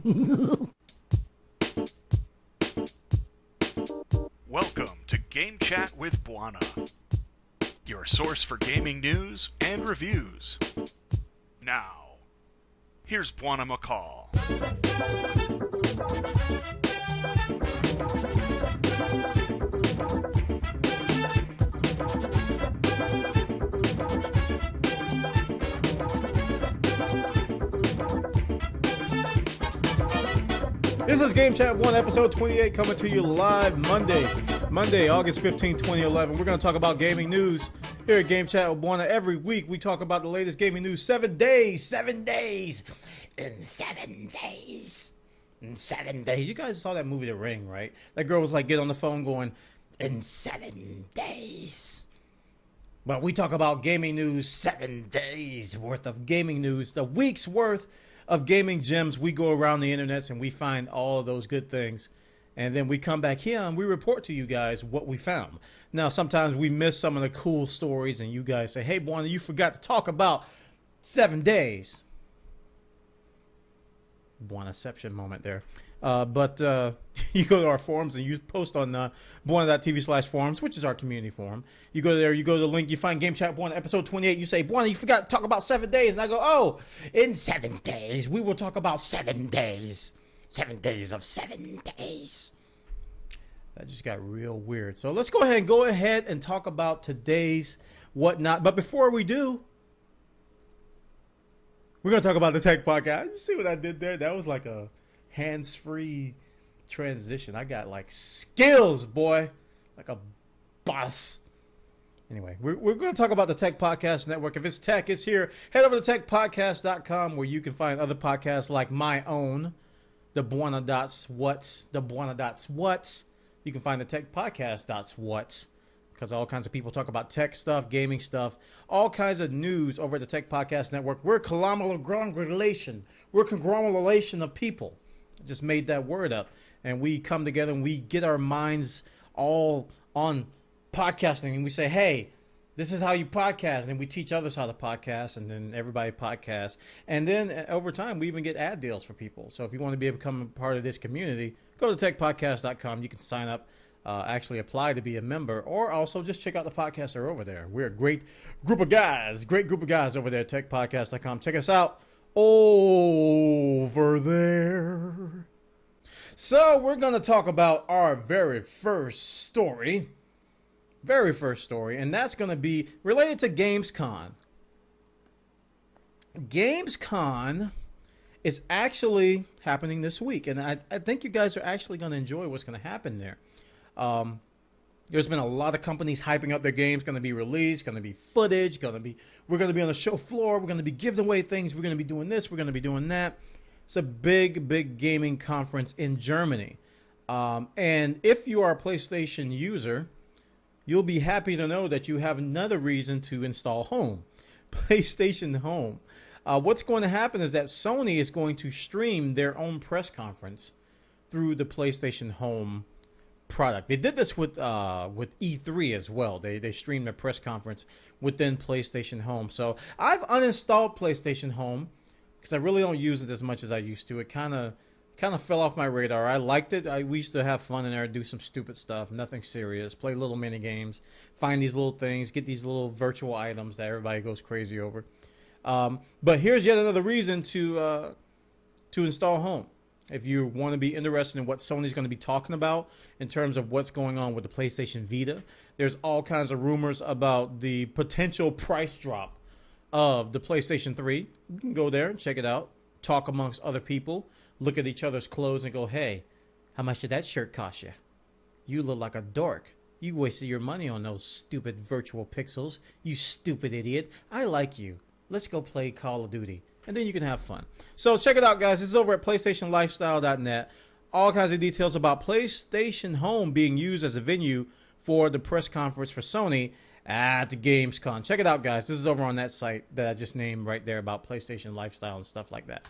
Welcome to Game Chat with Bwana, your source for gaming news and reviews. Now, here's Bwana McCall. This is Game Chat 1, episode 28, coming to you live Monday, August 15, 2011. We're going to talk about gaming news here at Game Chat with Bwana. Every week, we talk about the latest gaming news. 7 days. In 7 days. You guys saw that movie, The Ring, right? That girl was like, get on the phone going, in 7 days. But we talk about gaming news, 7 days worth of gaming news, the week's worth of gaming gems. We go around the internet and we find all of those good things, and then we come back here and we report to you guys what we found. Now, sometimes we miss some of the cool stories, and you guys say, hey, Bwana, you forgot to talk about 7 days. Bwanaception moment there. But you go to our forums and you post on Bwana.tv/forums, which is our community forum. You go there, you go to the link, you find Game Chat Bwana episode 28. You say, Bwana, you forgot to talk about 7 days. And I go, oh, in 7 days, we will talk about 7 days. 7 days of 7 days. That just got real weird. So let's go ahead and talk about today's whatnot. But before we do, we're going to talk about the Tech Podcast. You see what I did there? That was like a hands-free transition. I got like skills, boy, like a boss. Anyway, we're going to talk about the Tech Podcast Network. If it's tech, it's here. Head over to techpodcast.com, where you can find other podcasts like my own, the Bwana Dots What's, the Bwana Dots What's. You can find the Tech Podcast Dots What's, because all kinds of people talk about tech stuff, gaming stuff, all kinds of news over at the Tech Podcast Network. We're a conglomeration. We're a conglomeration of people. I just made that word up. And we come together and we get our minds all on podcasting. And we say, hey, this is how you podcast. And we teach others how to podcast. And then everybody podcasts. And then over time, we even get ad deals for people. So if you want to become a part of this community, go to techpodcast.com. You can sign up. Actually apply to be a member, or also just check out the podcasts that are over there. We're a great group of guys over there at techpodcast.com. Check us out over there. So we're going to talk about our very first story, and that's going to be related to Gamescom. Gamescom is actually happening this week, and I think you guys are actually going to enjoy what's going to happen there. There's been a lot of companies hyping up their games, going to be released, going to be footage, we're going to be on the show floor, we're going to be giving away things, we're going to be doing this, we're going to be doing that. It's a big gaming conference in Germany. And if you are a PlayStation user, you'll be happy to know that you have another reason to install Home, PlayStation Home. What's going to happen is that Sony is going to stream their own press conference through the PlayStation Home product. They did this with E3 as well. They streamed their press conference within PlayStation Home. So I've uninstalled PlayStation Home because I really don't use it as much as I used to. It kind of fell off my radar. I liked it. We used to have fun in there, do some stupid stuff, nothing serious, play little mini games, find these little things, get these little virtual items that everybody goes crazy over. But here's yet another reason to install Home. If you want to be interested in what Sony's going to be talking about in terms of what's going on with the PlayStation Vita, there's all kinds of rumors about the potential price drop of the PlayStation 3. You can go there and check it out, talk amongst other people, look at each other's clothes and go, hey, how much did that shirt cost you? You look like a dork. You wasted your money on those stupid virtual pixels. You stupid idiot. I like you. Let's go play Call of Duty. And then you can have fun. So check it out, guys. This is over at PlayStationLifestyle.net. All kinds of details about PlayStation Home being used as a venue for the press conference for Sony at the Gamescom. Check it out, guys. This is over on that site that I just named right there about PlayStation Lifestyle and stuff like that.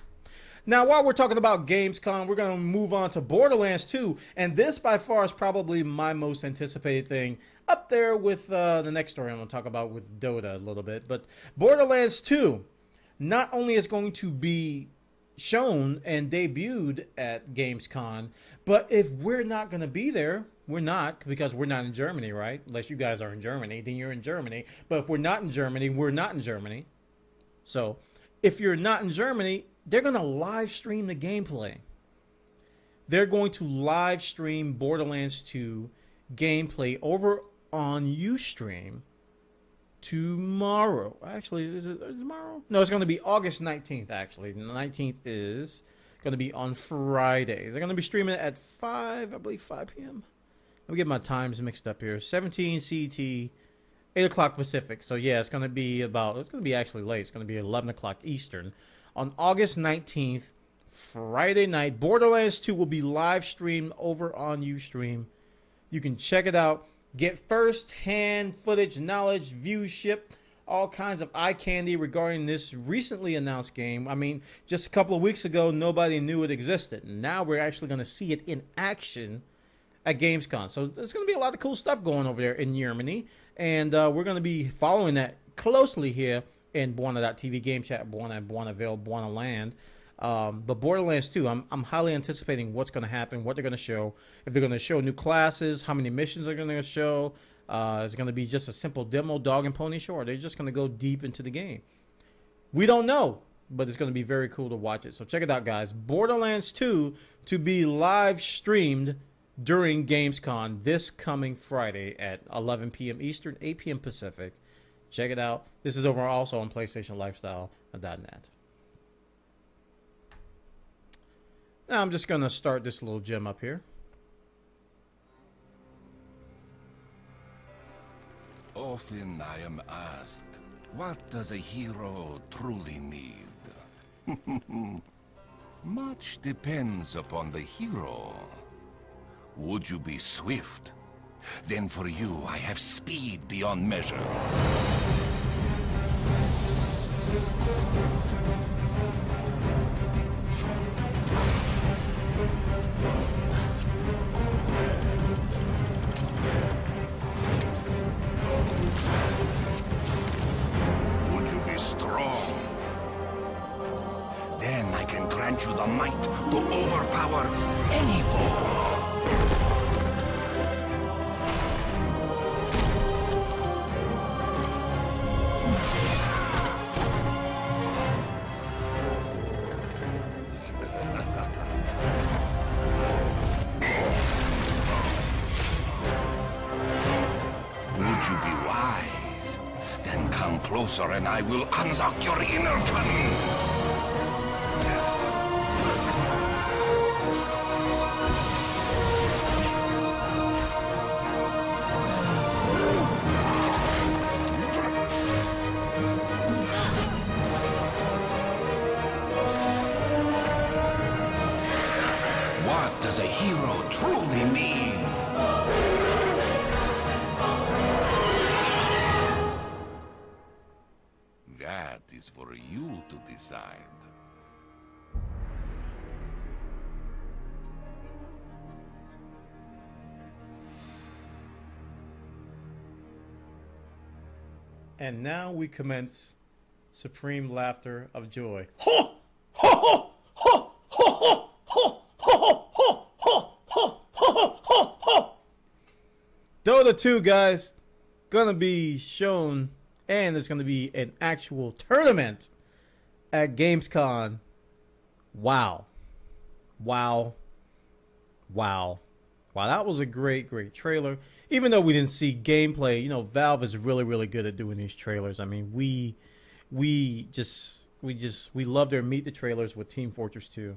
Now, while we're talking about Gamescom, we're going to move on to Borderlands 2. And this, by far, is probably my most anticipated thing, up there with the next story I'm going to talk about with Dota a little bit. But Borderlands 2 not only is going to be shown and debuted at Gamescom. But if we're not going to be there, we're not, because we're not in Germany, right? Unless you guys are in Germany, then you're in Germany. But if we're not in Germany, we're not in Germany. So if you're not in Germany, they're going to live stream the gameplay. They're going to live stream Borderlands 2 gameplay over on Ustream tomorrow. Actually, is it tomorrow? No, it's going to be August 19th, actually. The 19th is going to be on Friday. They're going to be streaming it at 5 p.m. Let me get my times mixed up here. 17 CT, 8 o'clock Pacific. So, yeah, it's going to be actually late. It's going to be 11 o'clock Eastern. On August 19th, Friday night, Borderlands 2 will be live streamed over on Ustream. You can check it out. Get first-hand footage, knowledge, viewership, all kinds of eye candy regarding this recently announced game. I mean, just a couple of weeks ago, nobody knew it existed. Now we're actually going to see it in action at Gamescom. So there's going to be a lot of cool stuff going over there in Germany. And we're going to be following that closely here in Bwana.tv, Game Chat, Bwana, Bwanaville, Bwana Land. But Borderlands 2, I'm highly anticipating what's going to happen, what they're going to show. If they're going to show new classes, how many missions they're going to show. Is it going to be just a simple demo, dog and pony show, or are they just going to go deep into the game? We don't know, but it's going to be very cool to watch it. So check it out, guys. Borderlands 2 to be live streamed during Gamescom this coming Friday at 11 p.m. Eastern, 8 p.m. Pacific. Check it out. This is over also on PlayStationLifestyle.net. Now I'm just going to start this little gem up here. Often I am asked, what does a hero truly need? Much depends upon the hero. Would you be swift? Then for you I have speed beyond measure. Grant you the might to overpower any foe. Would you be wise? Then come closer and I will unlock your inner cunning. Does a hero truly need? That is for you to decide. And now we commence supreme laughter of joy. Ho! Ho! Ho! Ho! Ho! Ho! Dota 2, guys, gonna be shown, and there's gonna be an actual tournament at Gamescom. Wow. Wow. Wow. Wow, that was a great trailer. Even though we didn't see gameplay, you know, Valve is really good at doing these trailers. I mean, we love their Meet the Trailers with Team Fortress 2.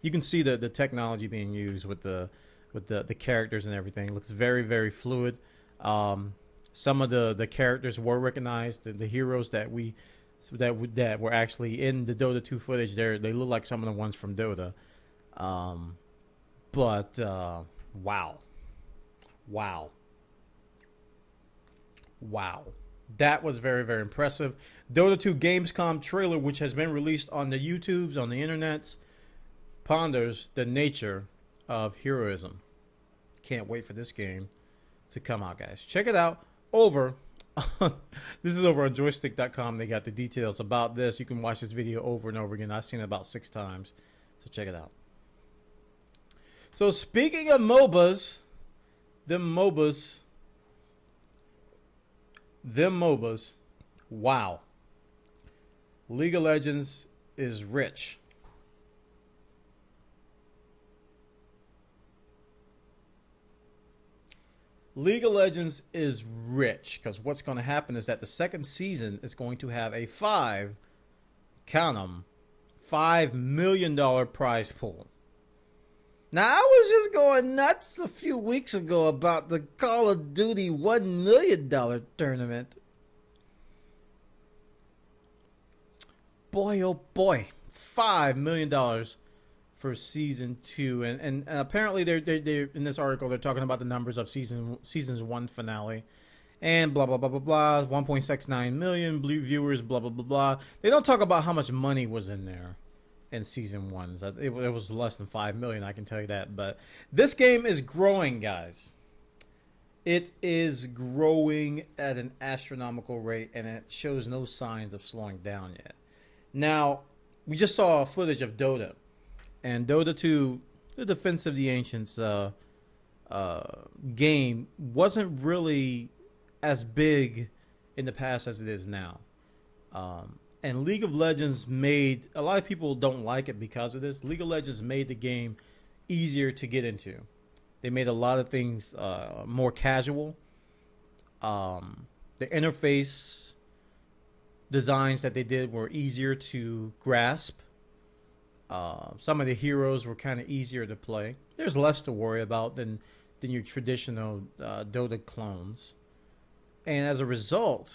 You can see the technology being used with the characters and everything. It looks very fluid. Some of the characters were recognized. The heroes that were actually in the Dota 2 footage, they look like some of the ones from Dota. Wow. That was very impressive. Dota 2 Gamescom trailer, which has been released on the YouTubes, on the internets, ponders the nature of heroism. Can't wait for this game to come out, guys. Check it out over this is over on joystick.com. They got the details about this. You can watch this video over and over again. I've seen it about 6 times. So check it out. So speaking of MOBAs, them MOBAs, wow. League of Legends is rich. League of Legends is rich because what's going to happen is that the second season is going to have a $5 million prize pool. Now, I was just going nuts a few weeks ago about the Call of Duty $1 million tournament. Boy, oh boy, $5 million for season 2, and apparently they're in this article they're talking about the numbers of season's 1 finale, and blah blah blah blah blah, 1.69 million viewers, blah blah blah blah. They don't talk about how much money was in there in season 1. It was less than 5 million, I can tell you that. But this game is growing, guys. It is growing at an astronomical rate, and it shows no signs of slowing down yet. Now, we just saw footage of Dota. And Dota 2, the Defense of the Ancients game, wasn't really as big in the past as it is now. And League of Legends made, a lot of people don't like it because of this. League of Legends made the game easier to get into. They made a lot of things more casual. The interface designs that they did were easier to grasp. Some of the heroes were kind of easier to play. There's less to worry about than your traditional Dota clones. And as a result,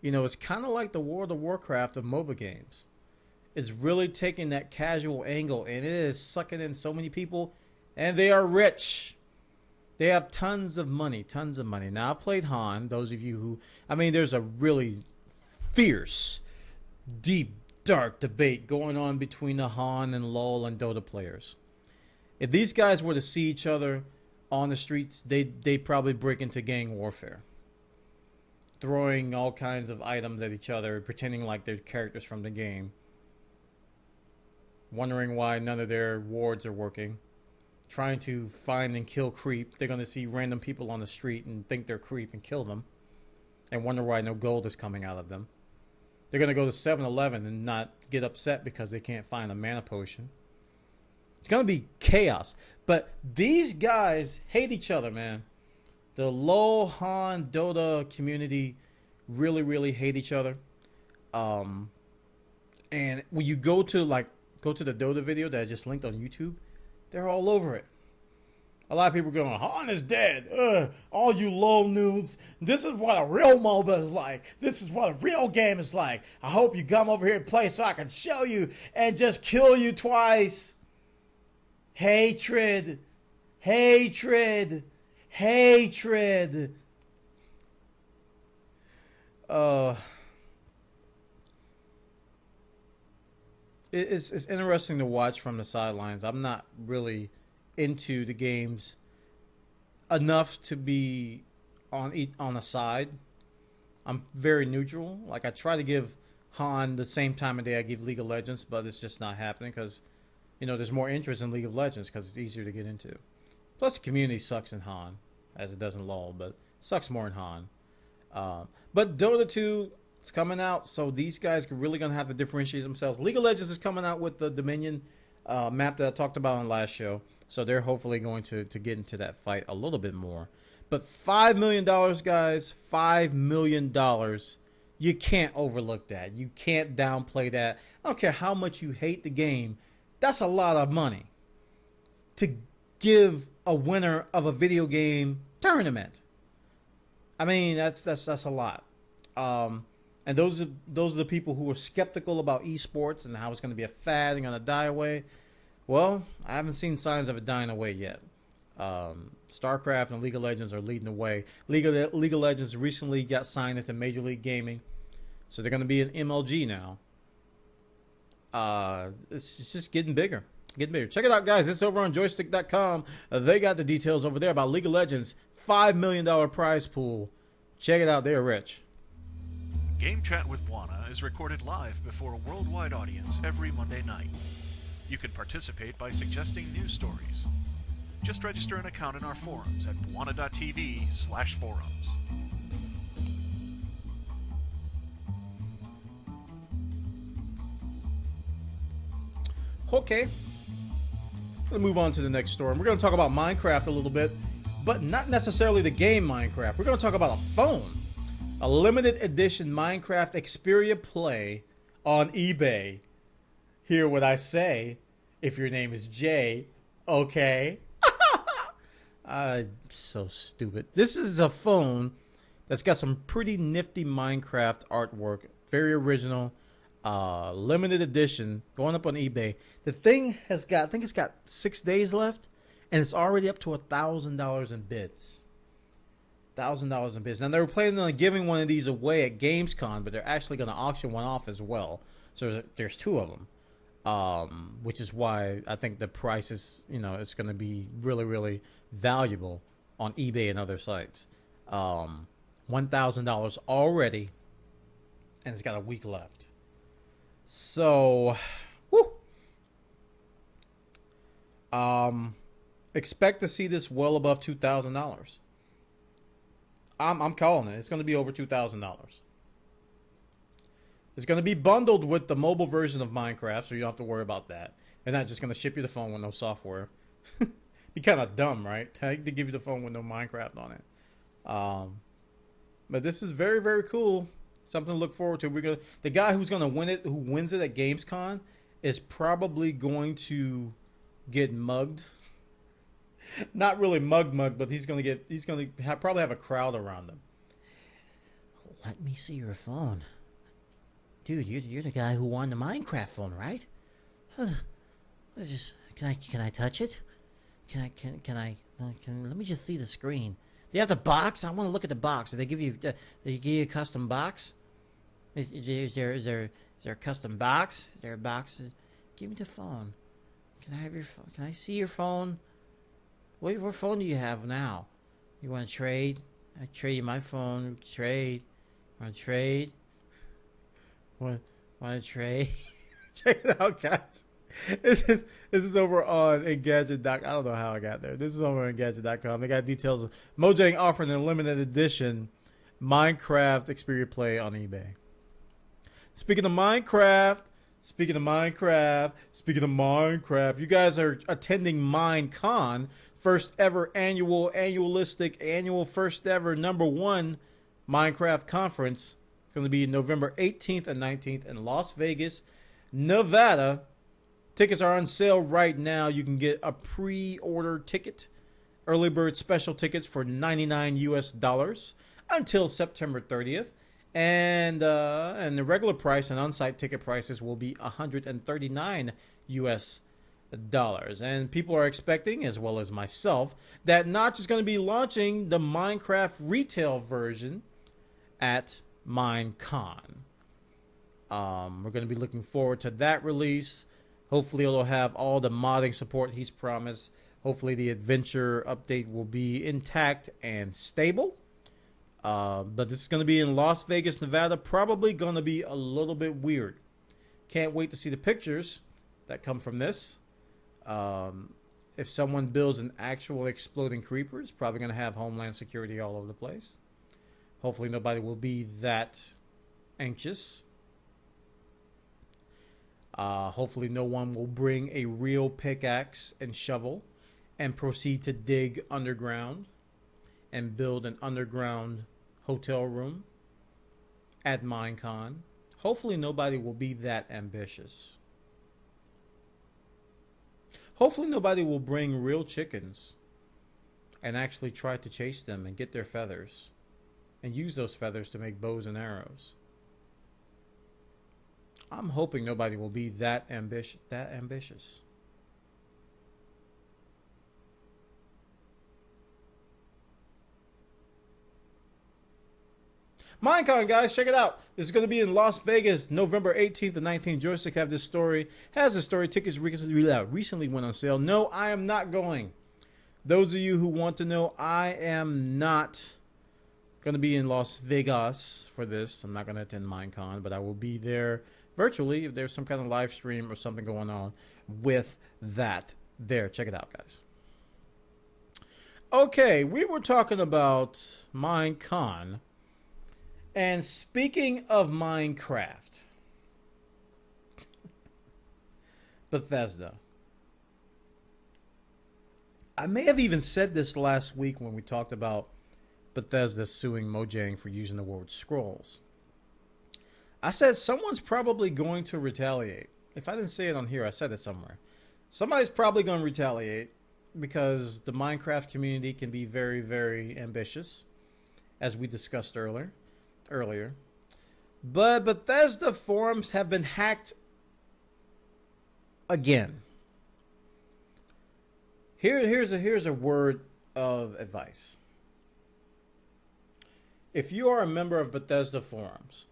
you know, it's kind of like the World of Warcraft of MOBA games. It's really taking that casual angle, and it is sucking in so many people, and they are rich. They have tons of money, tons of money. Now, I played Han. Those of you who, I mean, there's a really fierce, deep, dark debate going on between the Han and LoL and Dota players. If these guys were to see each other on the streets, they'd probably break into gang warfare, throwing all kinds of items at each other, pretending like they're characters from the game, wondering why none of their wards are working, trying to find and kill creep. They're going to see random people on the street and think they're creep and kill them, and wonder why no gold is coming out of them. They're going to go to 7-Eleven and not get upset because they can't find a mana potion. It's going to be chaos. But these guys hate each other, man. The LoL, Han, Dota community really, really hate each other. And when you go to the Dota video that I just linked on YouTube, they're all over it. A lot of people are going, Han is dead. All you LoL noobs. This is what a real MOBA is like. This is what a real game is like. I hope you come over here and play so I can show you and just kill you twice. Hatred. Hatred. Hatred. It's interesting to watch from the sidelines. I'm not really into the games enough to be on a side. I'm very neutral. Like, I try to give Han the same time of day I give League of Legends, but it's just not happening because, you know, there's more interest in League of Legends because it's easier to get into. Plus, the community sucks in Han, as it does in LoL, but it sucks more in Han. But Dota 2 is coming out, so these guys are really going to have to differentiate themselves. League of Legends is coming out with the Dominion map that I talked about on the last show. So they're hopefully going to get into that fight a little bit more. But $5 million, guys, $5 million. You can't overlook that. You can't downplay that. I don't care how much you hate the game. That's a lot of money to give a winner of a video game tournament. I mean, that's a lot. And those are the people who are skeptical about esports and how it's going to be a fad and going to die away. Well, I haven't seen signs of it dying away yet. StarCraft and League of Legends are leading the way. League of Legends recently got signed into Major League Gaming, so they're going to be an MLG now. It's just getting bigger. Check it out, guys. It's over on joystick.com. They got the details over there about League of Legends. $5 million prize pool. Check it out. They're rich. Game Chat with Bwana is recorded live before a worldwide audience every Monday night. You can participate by suggesting news stories. Just register an account in our forums at bwana.tv/forums. Okay. We'll move on to the next story. We're going to talk about Minecraft a little bit, but not necessarily the game Minecraft. We're going to talk about a phone. A limited edition Minecraft Xperia Play on eBay. Hear what I say if your name is Jay, okay? So stupid. This is a phone that's got some pretty nifty Minecraft artwork. Very original. Limited edition. Going up on eBay. The thing has got, I think it's got 6 days left, and it's already up to $1,000 in bids. $1,000 in bids. Now, they were planning on giving one of these away at Gamescom, but they're actually going to auction one off as well. So there's 2 of them. Which is why I think the price is, it's going to be really, really valuable on eBay and other sites. $1,000 already, and it's got a week left. So, whoo! Expect to see this well above $2,000. I'm calling it. It's going to be over $2,000. It's going to be bundled with the mobile version of Minecraft, so you don't have to worry about that. They're not just going to ship you the phone with no software. Be kind of dumb, right? To give you the phone with no Minecraft on it. But this is very, very cool. Something to look forward to. The guy who's going to win it, who wins it at Gamescom, is probably going to get mugged. Not really mugged, but he's going to probably have a crowd around him. Let me see your phone. Dude, you're the guy who won the Minecraft phone, right? Can I touch it? Let me just see the screen. Do you have the box? I want to look at the box. Do they give you a custom box? Is there a custom box? Is there a box? Give me the phone. Can I have your phone? Can I see your phone? What phone do you have now? You want to trade? I trade you my phone. Trade. Want to trade? Want to trade? Check it out, guys. This is over on Engadget.com. I don't know how I got there. This is over on Engadget.com. They got details of Mojang offering a limited edition Minecraft Xperia Play on eBay. Speaking of Minecraft, you guys are attending MineCon, first ever annual first ever #1 Minecraft conference. It's going to be November 18th and 19th in Las Vegas, Nevada. Tickets are on sale right now. You can get a pre-order ticket, early bird special tickets for $99 US until September 30th. And the regular price and on-site ticket prices will be $139 US. And people are expecting, as well as myself, that Notch is going to be launching the Minecraft retail version at MineCon. We're going to be looking forward to that release. Hopefully it'll have all the modding support he's promised. Hopefully the adventure update will be intact and stable. But this is going to be in Las Vegas, Nevada. Probably going to be a little bit weird. Can't wait to see the pictures that come from this. If someone builds an actual exploding creeper, it's probably going to have Homeland Security all over the place. Hopefully nobody will be that anxious. Hopefully no one will bring a real pickaxe and shovel and proceed to dig underground and build an underground hotel room at MineCon. Hopefully nobody will be that ambitious. Hopefully nobody will bring real chickens and actually try to chase them and get their feathers and use those feathers to make bows and arrows. I'm hoping nobody will be that ambitious. MineCon, guys, check it out. This is going to be in Las Vegas, November 18th and 19th. Joystick has this story. Tickets recently went on sale. No, I am not going. Those of you who want to know, I am not going to be in Las Vegas for this. I'm not going to attend MineCon, but I will be there virtually if there's some kind of live stream or something going on. with that there. Check it out, guys. Okay, we were talking about MineCon. And speaking of Minecraft, Bethesda. I may have even said this last week when we talked about Bethesda suing Mojang for using the word scrolls. I said someone's probably going to retaliate. If I didn't say it on here, I said it somewhere. Somebody's probably going to retaliate because the Minecraft community can be very, very ambitious, as we discussed earlier. But Bethesda forums have been hacked again. Here's a word of advice. If you are a member of Bethesda forums,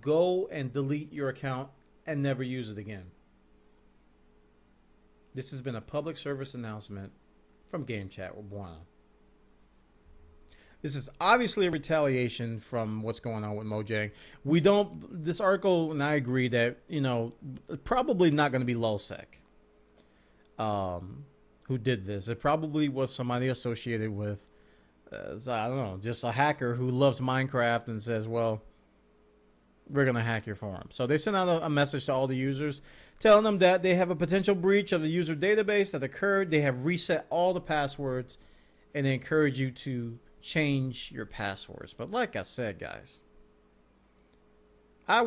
go and delete your account and never use it again. This has been a public service announcement from Game Chat with Bwana. This is obviously a retaliation from what's going on with Mojang. This article, and I agree that, probably not going to be LulzSec who did this. It probably was somebody associated with, I don't know, just a hacker who loves Minecraft and says, well, we're going to hack your forum. So they sent out a message to all the users telling them that they have a potential breach of the user database that occurred. They have reset all the passwords, and they encourage you to change your passwords. But like I said, guys, I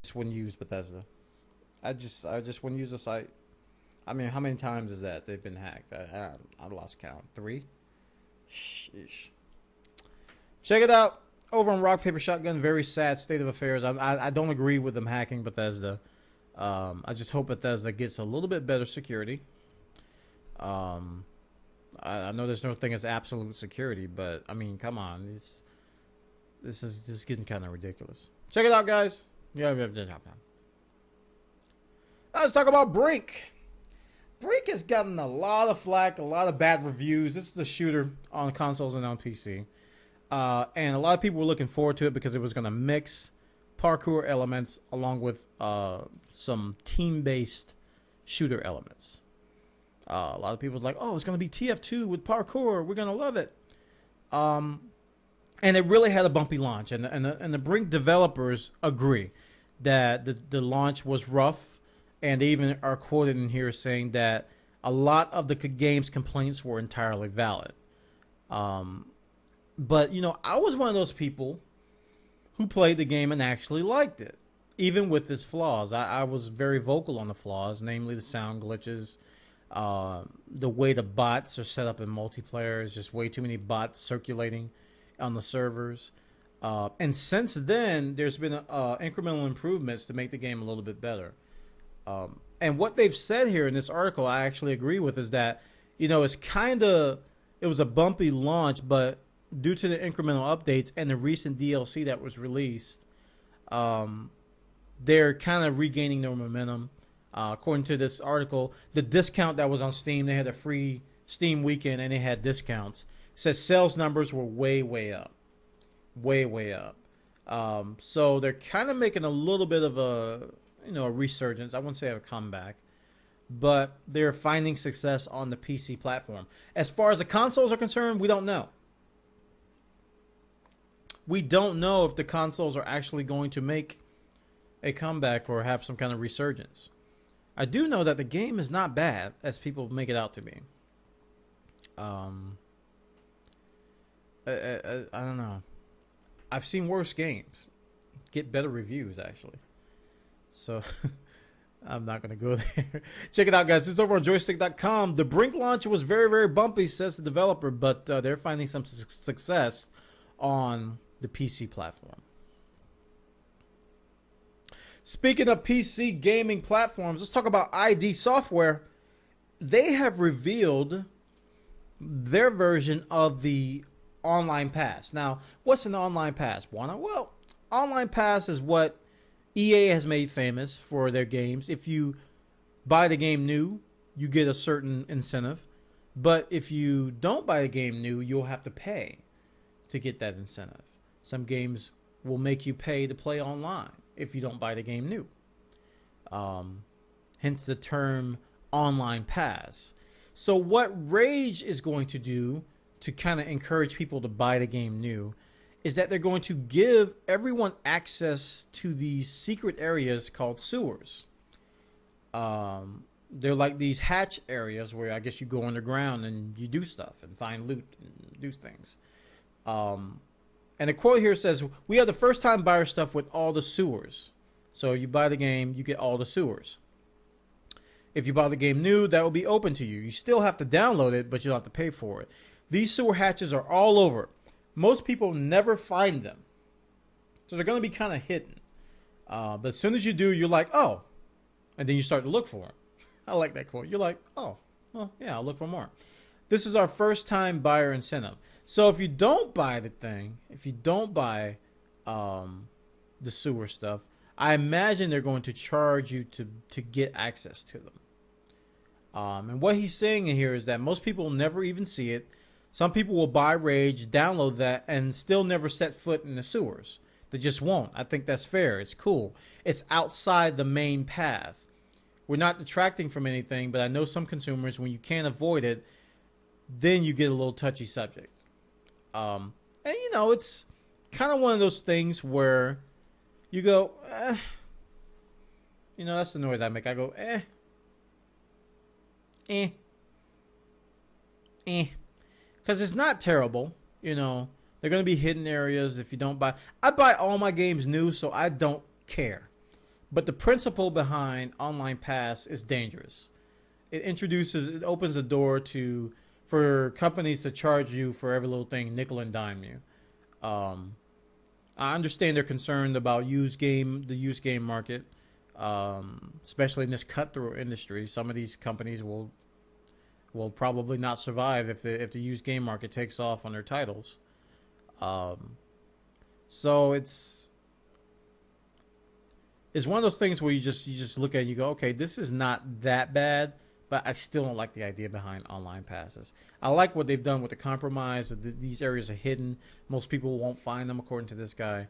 just wouldn't use Bethesda. I just wouldn't use the site. I mean, how many times is that they've been hacked? I lost count. 3? Sheesh. Check it out over on Rock Paper Shotgun. Very sad state of affairs. I don't agree with them hacking Bethesda. I just hope Bethesda gets a little bit better security. I know there's no thing as absolute security, but I mean, come on, this is just getting kind of ridiculous. Check it out, guys. Let's talk about Brink. Brink has gotten a lot of flack, a lot of bad reviews. This is a shooter on consoles and on PC. And a lot of people were looking forward to it because it was going to mix parkour elements along with some team-based shooter elements. A lot of people were like, oh, it's going to be TF2 with parkour. We're going to love it. And it really had a bumpy launch. And the Brink developers agree that the launch was rough. And they even are quoted in here saying that a lot of the game's complaints were entirely valid. But, I was one of those people who played the game and actually liked it, even with its flaws. I was very vocal on the flaws, namely the sound glitches, the way the bots are set up in multiplayer is just way too many bots circulating on the servers. And since then, there's been incremental improvements to make the game a little bit better. And what they've said here in this article, I actually agree with, is that, it was a bumpy launch, but due to the incremental updates and the recent DLC that was released, they're kind of regaining their momentum. According to this article, the discount that was on Steam, they had a free Steam weekend and they had discounts. It says sales numbers were way up. Way up. So they're kind of making a little bit of a resurgence. I wouldn't say a comeback, but they're finding success on the PC platform. As far as the consoles are concerned, we don't know. We don't know if the consoles are actually going to make a comeback or have some kind of resurgence. I do know that the game is not bad, as people make it out to be. I don't know. I've seen worse games get better reviews, actually. So, I'm not going to go there. Check it out, guys. It's over on joystick.com. The Brink launch was very, very bumpy, says the developer, but they're finding some success on the PC platform. Speaking of PC gaming platforms, let's talk about ID Software. They have revealed their version of the Online Pass. Now, what's an Online Pass, Bwana? Well, Online Pass is what EA has made famous for their games. If you buy the game new, you get a certain incentive. But if you don't buy the game new, you'll have to pay to get that incentive. Some games will make you pay to play online if you don't buy the game new. hence the term online pass. So what Rage is going to do to kind of encourage people to buy the game new is that they're going to give everyone access to these secret areas called sewers. They're like these hatch areas where I guess you go underground and you do stuff and find loot and do things. And the quote here says, "We have the first time buyer stuff with all the sewers." So you buy the game, you get all the sewers. If you buy the game new, that will be open to you. You still have to download it, but you'll have to pay for it. These sewer hatches are all over. Most people never find them. So they're going to be kind of hidden. But as soon as you do, you're like, oh. And then you start to look for them. I like that quote. You're like, oh, well, yeah, I'll look for more. This is our first time buyer incentive. So if you don't buy the thing, if you don't buy the sewer stuff, I imagine they're going to charge you to get access to them. And what he's saying in here is that most people will never even see it. Some people will buy Rage, download that, and still never set foot in the sewers. They just won't. I think that's fair. It's cool. It's outside the main path. We're not detracting from anything, but I know some consumers, when you can't avoid it, then you get a little touchy subject. And, you know, it's kind of one of those things where you go, eh. You know, that's the noise I make. I go, eh. Because it's not terrible. You know, they're going to be hidden areas if you don't buy. I buy all my games new, so I don't care. But the principle behind Online Pass is dangerous. It opens the door for companies to charge you for every little thing, nickel and dime you. I understand they're concerned about the used game market, especially in this cutthroat industry. Some of these companies will probably not survive if the used game market takes off on their titles. So it's one of those things where you just look at it and you go, okay, this is not that bad, but I still don't like the idea behind online passes. I like what they've done with the compromise. These areas are hidden. Most people won't find them, according to this guy.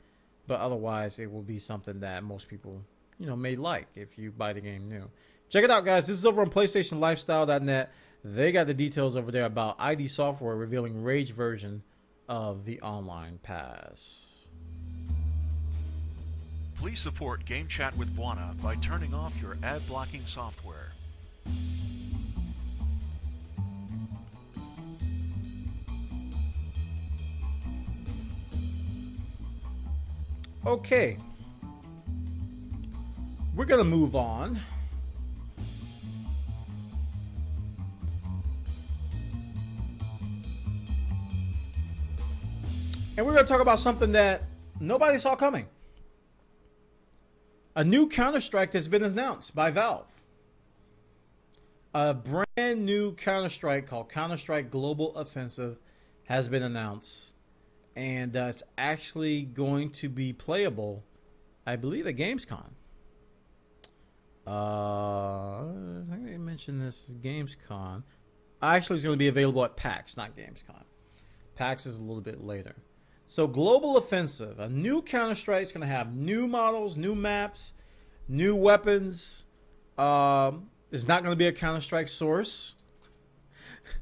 But otherwise, it will be something that most people, you know, may like if you buy the game new. Check it out, guys. This is over on PlayStationLifestyle.net. They got the details over there about ID Software revealing Rage version of the Online Pass. Please support Game Chat with Bwana by turning off your ad-blocking software. Okay. We're going to move on. And we're going to talk about something that nobody saw coming. A new Counter-Strike has been announced by Valve. A brand new Counter-Strike called Counter-Strike Global Offensive has been announced. And it's actually going to be playable, I believe, at Gamescom. I think they mentioned this Gamescom. Actually, it's going to be available at PAX, not Gamescom. PAX is a little bit later. So Global Offensive, a new Counter-Strike, is going to have new models, new maps, new weapons. It's not going to be a Counter-Strike source.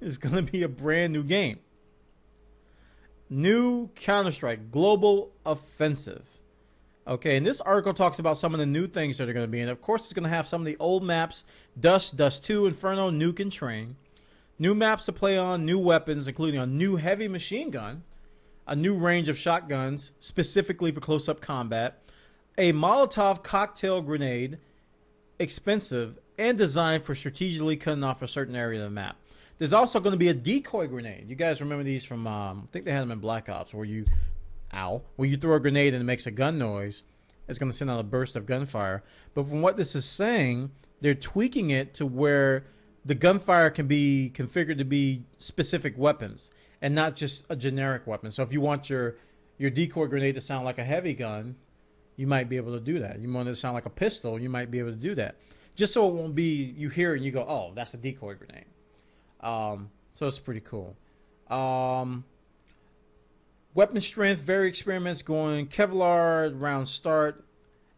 It's going to be a brand new game. New Counter-Strike Global Offensive. Okay, and this article talks about some of the new things that are going to be in. Of course, it's going to have some of the old maps: Dust, Dust 2, Inferno, Nuke, and Train. New maps to play on, new weapons, including a new heavy machine gun, a new range of shotguns, specifically for close-up combat, a Molotov cocktail grenade, expensive, and designed for strategically cutting off a certain area of the map. There's also going to be a decoy grenade. You guys remember these from, I think they had them in Black Ops, where you throw a grenade and it makes a gun noise. It's going to send out a burst of gunfire. But from what this is saying, they're tweaking it to where the gunfire can be configured to be specific weapons and not just a generic weapon. So if you want your decoy grenade to sound like a heavy gun, you might be able to do that. You want it to sound like a pistol, you might be able to do that. Just so it won't be, you hear it and you go, oh, that's a decoy grenade. So it's pretty cool. Weapon strength, very experiments going, Kevlar round start,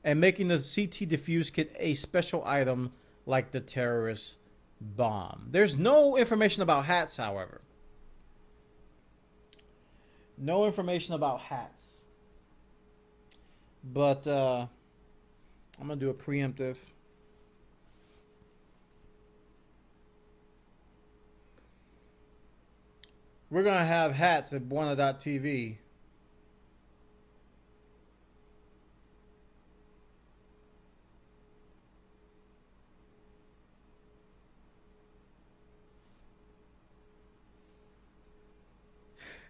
and making the CT diffuse kit a special item like the terrorist bomb. There's no information about hats, however. No information about hats. But I'm going to do a preemptive. We're going to have hats at Bwana.tv.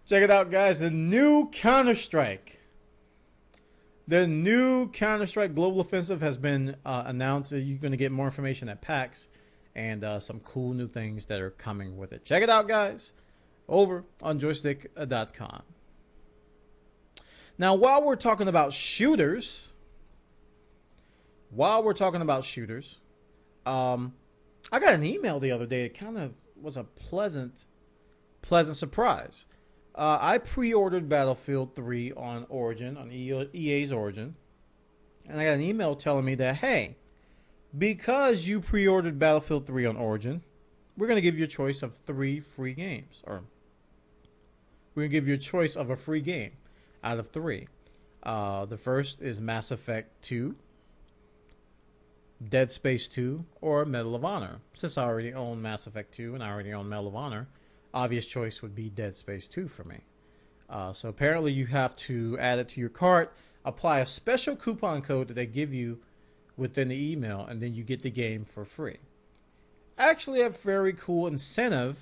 Check it out, guys. The new Counter-Strike. The new Counter-Strike Global Offensive has been announced. You're going to get more information at PAX and some cool new things that are coming with it. Check it out, guys, over on joystick.com. Now, while we're talking about shooters, I got an email the other day. It kind of was a pleasant surprise. I pre-ordered Battlefield 3 on Origin, on EA's Origin, and I got an email telling me that, hey, because you pre-ordered Battlefield 3 on Origin, we're going to give you a choice of 3 free games, or we're going to give you a choice of a free game out of 3. The first is Mass Effect 2, Dead Space 2, or Medal of Honor. Since I already own Mass Effect 2 and I already own Medal of Honor, obvious choice would be Dead Space 2 for me. So apparently you have to add it to your cart, apply a special coupon code that they give you within the email, and then you get the game for free. Actually a very cool incentive,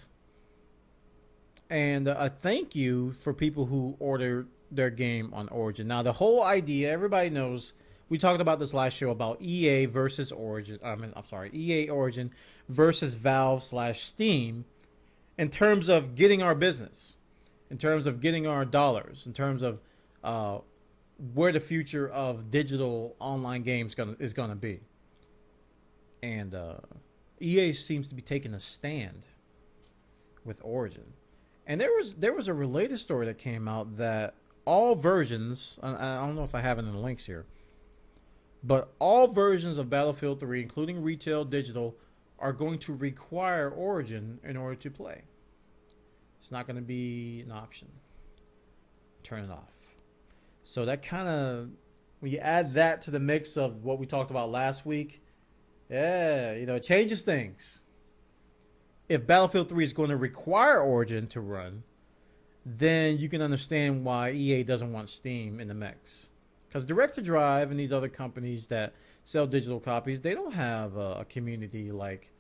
and a thank you for people who order their game on Origin. Now the whole idea, everybody knows, we talked about this last show about EA versus Origin. EA Origin versus Valve/Steam. In terms of getting our business, in terms of getting our dollars, in terms of where the future of digital online games is going to be. And EA seems to be taking a stand with Origin. And there was a related story that came out that all versions, I don't know if I have it in the links here, but all versions of Battlefield 3, including retail, digital, are going to require Origin in order to play. It's not going to be an option. Turn it off. So that kind of, when you add that to the mix of what we talked about last week, yeah, it changes things. If Battlefield 3 is going to require Origin to run, then you can understand why EA doesn't want Steam in the mix. Because Direct2Drive and these other companies that sell digital copies, they don't have a community like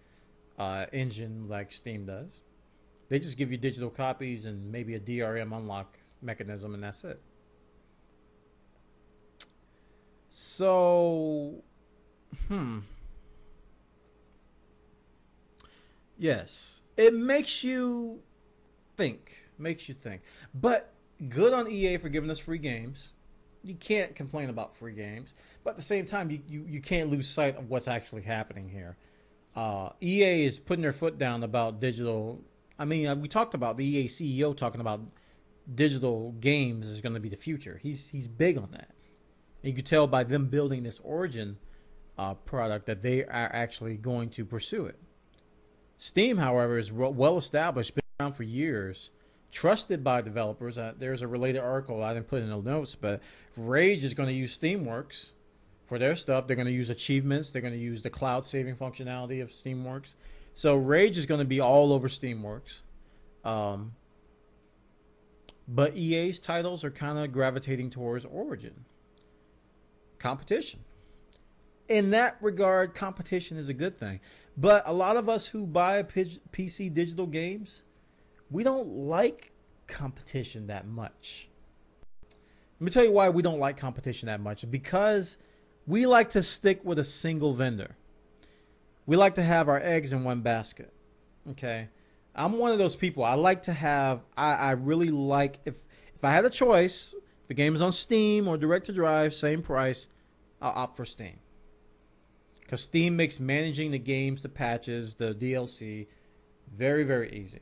engine like Steam does. They just give you digital copies and maybe a DRM unlock mechanism, and that's it. So, yes, it makes you think. But good on EA for giving us free games. You can't complain about free games. But at the same time, you can't lose sight of what's actually happening here. EA is putting their foot down about digital. I mean, we talked about the EA CEO talking about digital games is going to be the future. He's big on that. And you can tell by them building this Origin product that they are actually going to pursue it. Steam, however, is well established, been around for years, trusted by developers. There's a related article I didn't put in the notes, but Rage is going to use Steamworks for their stuff. They're going to use achievements. They're going to use the cloud saving functionality of Steamworks. So Rage is going to be all over Steamworks. But EA's titles are kind of gravitating towards Origin. Competition. In that regard, competition is a good thing. But a lot of us who buy PC digital games, we don't like competition that much. Let me tell you why we don't like competition that much. Because we like to stick with a single vendor. We like to have our eggs in one basket. Okay? I'm one of those people. I like to have, I really like, if I had a choice, if the game is on Steam or Direct2Drive, same price, I'll opt for Steam. Because Steam makes managing the games, the patches, the DLC very, very easy.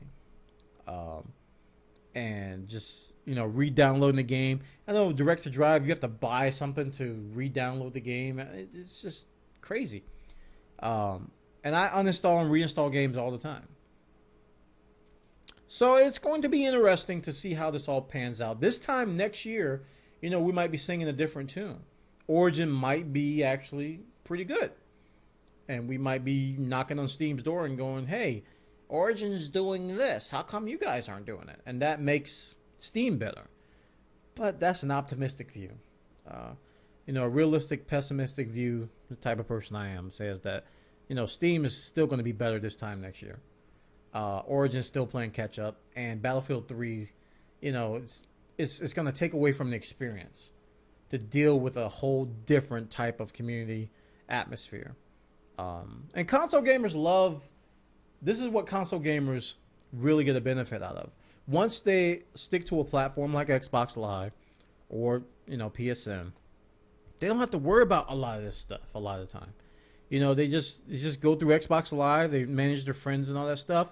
And just, re-downloading the game. I know Direct2Drive, you have to buy something to re-download the game. It's just crazy. And I uninstall and reinstall games all the time. So it's going to be interesting to see how this all pans out. This time next year, we might be singing a different tune. Origin might be actually pretty good. And we might be knocking on Steam's door and going, hey, Origin is doing this. How come you guys aren't doing it? And that makes Steam better. But that's an optimistic view. A realistic, pessimistic view, the type of person I am, says that, Steam is still going to be better this time next year. Origin's still playing catch up, and Battlefield 3, it's going to take away from the experience to deal with a whole different type of community atmosphere. And console gamers love. This is what console gamers really get a benefit out of. Once they stick to a platform like Xbox Live or PSN, they don't have to worry about a lot of this stuff a lot of the time. They just go through Xbox Live, they manage their friends and all that stuff.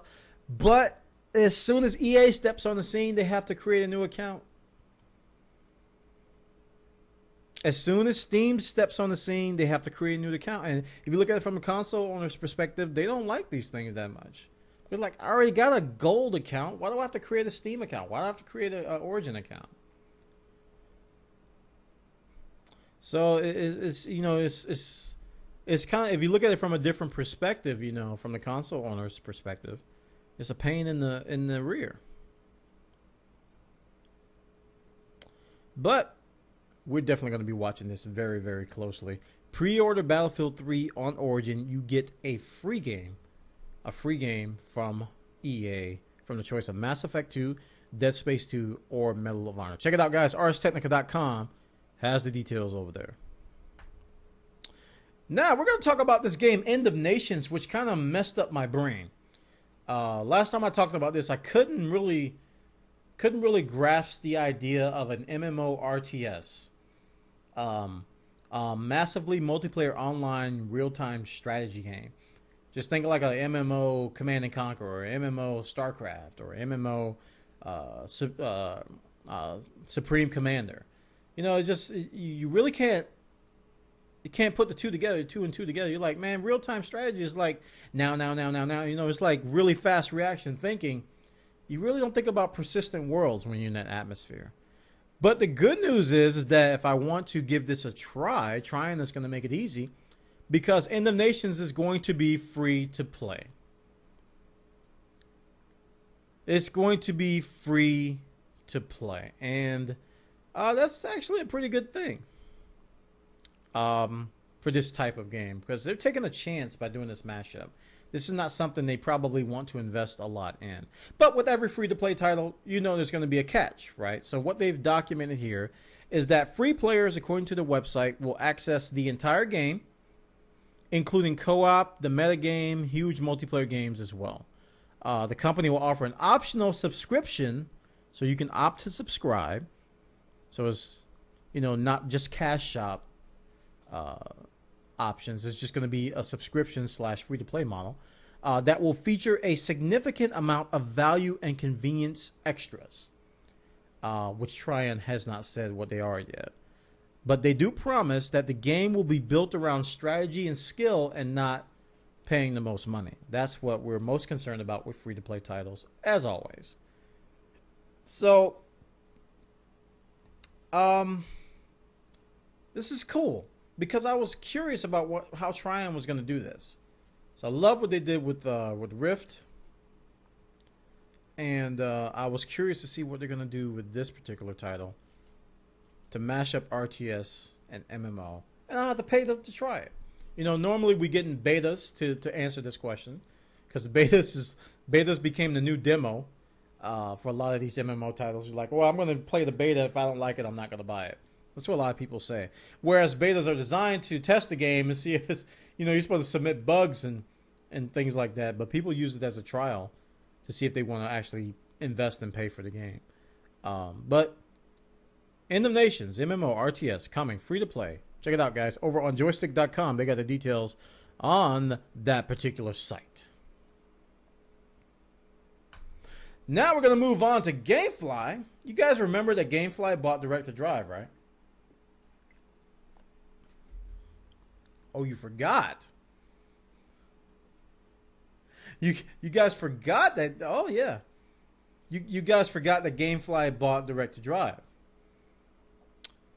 But as soon as EA steps on the scene, they have to create a new account. As soon as Steam steps on the scene, they have to create a new account. And if you look at it from a console owner's perspective, they don't like these things that much. They're like, I already got a gold account. Why do I have to create a Steam account? Why do I have to create an Origin account? So it's kind of, if you look at it from a different perspective, from the console owner's perspective, it's a pain in the rear. But we're definitely going to be watching this very, very closely. Pre-order Battlefield 3 on Origin. You get a free game from EA from the choice of Mass Effect 2, Dead Space 2, or Medal of Honor. Check it out, guys. ArsTechnica.com has the details over there. Now, we're going to talk about this game, End of Nations, which kind of messed up my brain. Last time I talked about this, I couldn't really grasp the idea of an MMORTS. Massively multiplayer online real-time strategy game. Just think like a MMO Command and Conquer, or MMO StarCraft, or MMO Supreme Commander. It's just, you really can't. You can't put the two and two together. You're like, man, real-time strategy is like now. It's like really fast reaction thinking. You really don't think about persistent worlds when you're in that atmosphere. But the good news is that if I want to give this a try, Trion is going to make it easy, because End of Nations is going to be free to play. It's going to be free to play, and that's actually a pretty good thing. For this type of game, because they're taking a chance by doing this mashup. This is not something they probably want to invest a lot in. But with every free-to-play title, there's going to be a catch, right? So what they've documented here is that free players, according to the website, will access the entire game, including co-op, the metagame, huge multiplayer games as well. The company will offer an optional subscription, so you can opt to subscribe. So it's, not just cash shop options. It's just going to be a subscription / free-to-play model that will feature a significant amount of value and convenience extras, which Trion has not said what they are yet. But they do promise that the game will be built around strategy and skill and not paying the most money. That's what we're most concerned about with free-to-play titles, as always. So, this is cool, because I was curious about how Trion was going to do this. So I love what they did with Rift, and I was curious to see what they're going to do with this particular title to mash up RTS and MMO, and I have to pay to try it. Normally we get in betas to answer this question, because betas became the new demo for a lot of these MMO titles. You're like, well, I'm going to play the beta. If I don't like it, I'm not going to buy it. That's what a lot of people say. Whereas betas are designed to test the game and see if it's, you're supposed to submit bugs and things like that. But people use it as a trial to see if they want to actually invest and pay for the game. But End of Nations, MMO, RTS, coming free to play. Check it out, guys. Over on joystick.com, they got the details on that particular site. Now we're going to move on to GameFly. You guys remember that GameFly bought Direct to Drive, right? Oh, you forgot. you guys forgot that. Oh yeah, you guys forgot that GameFly bought Direct to Drive.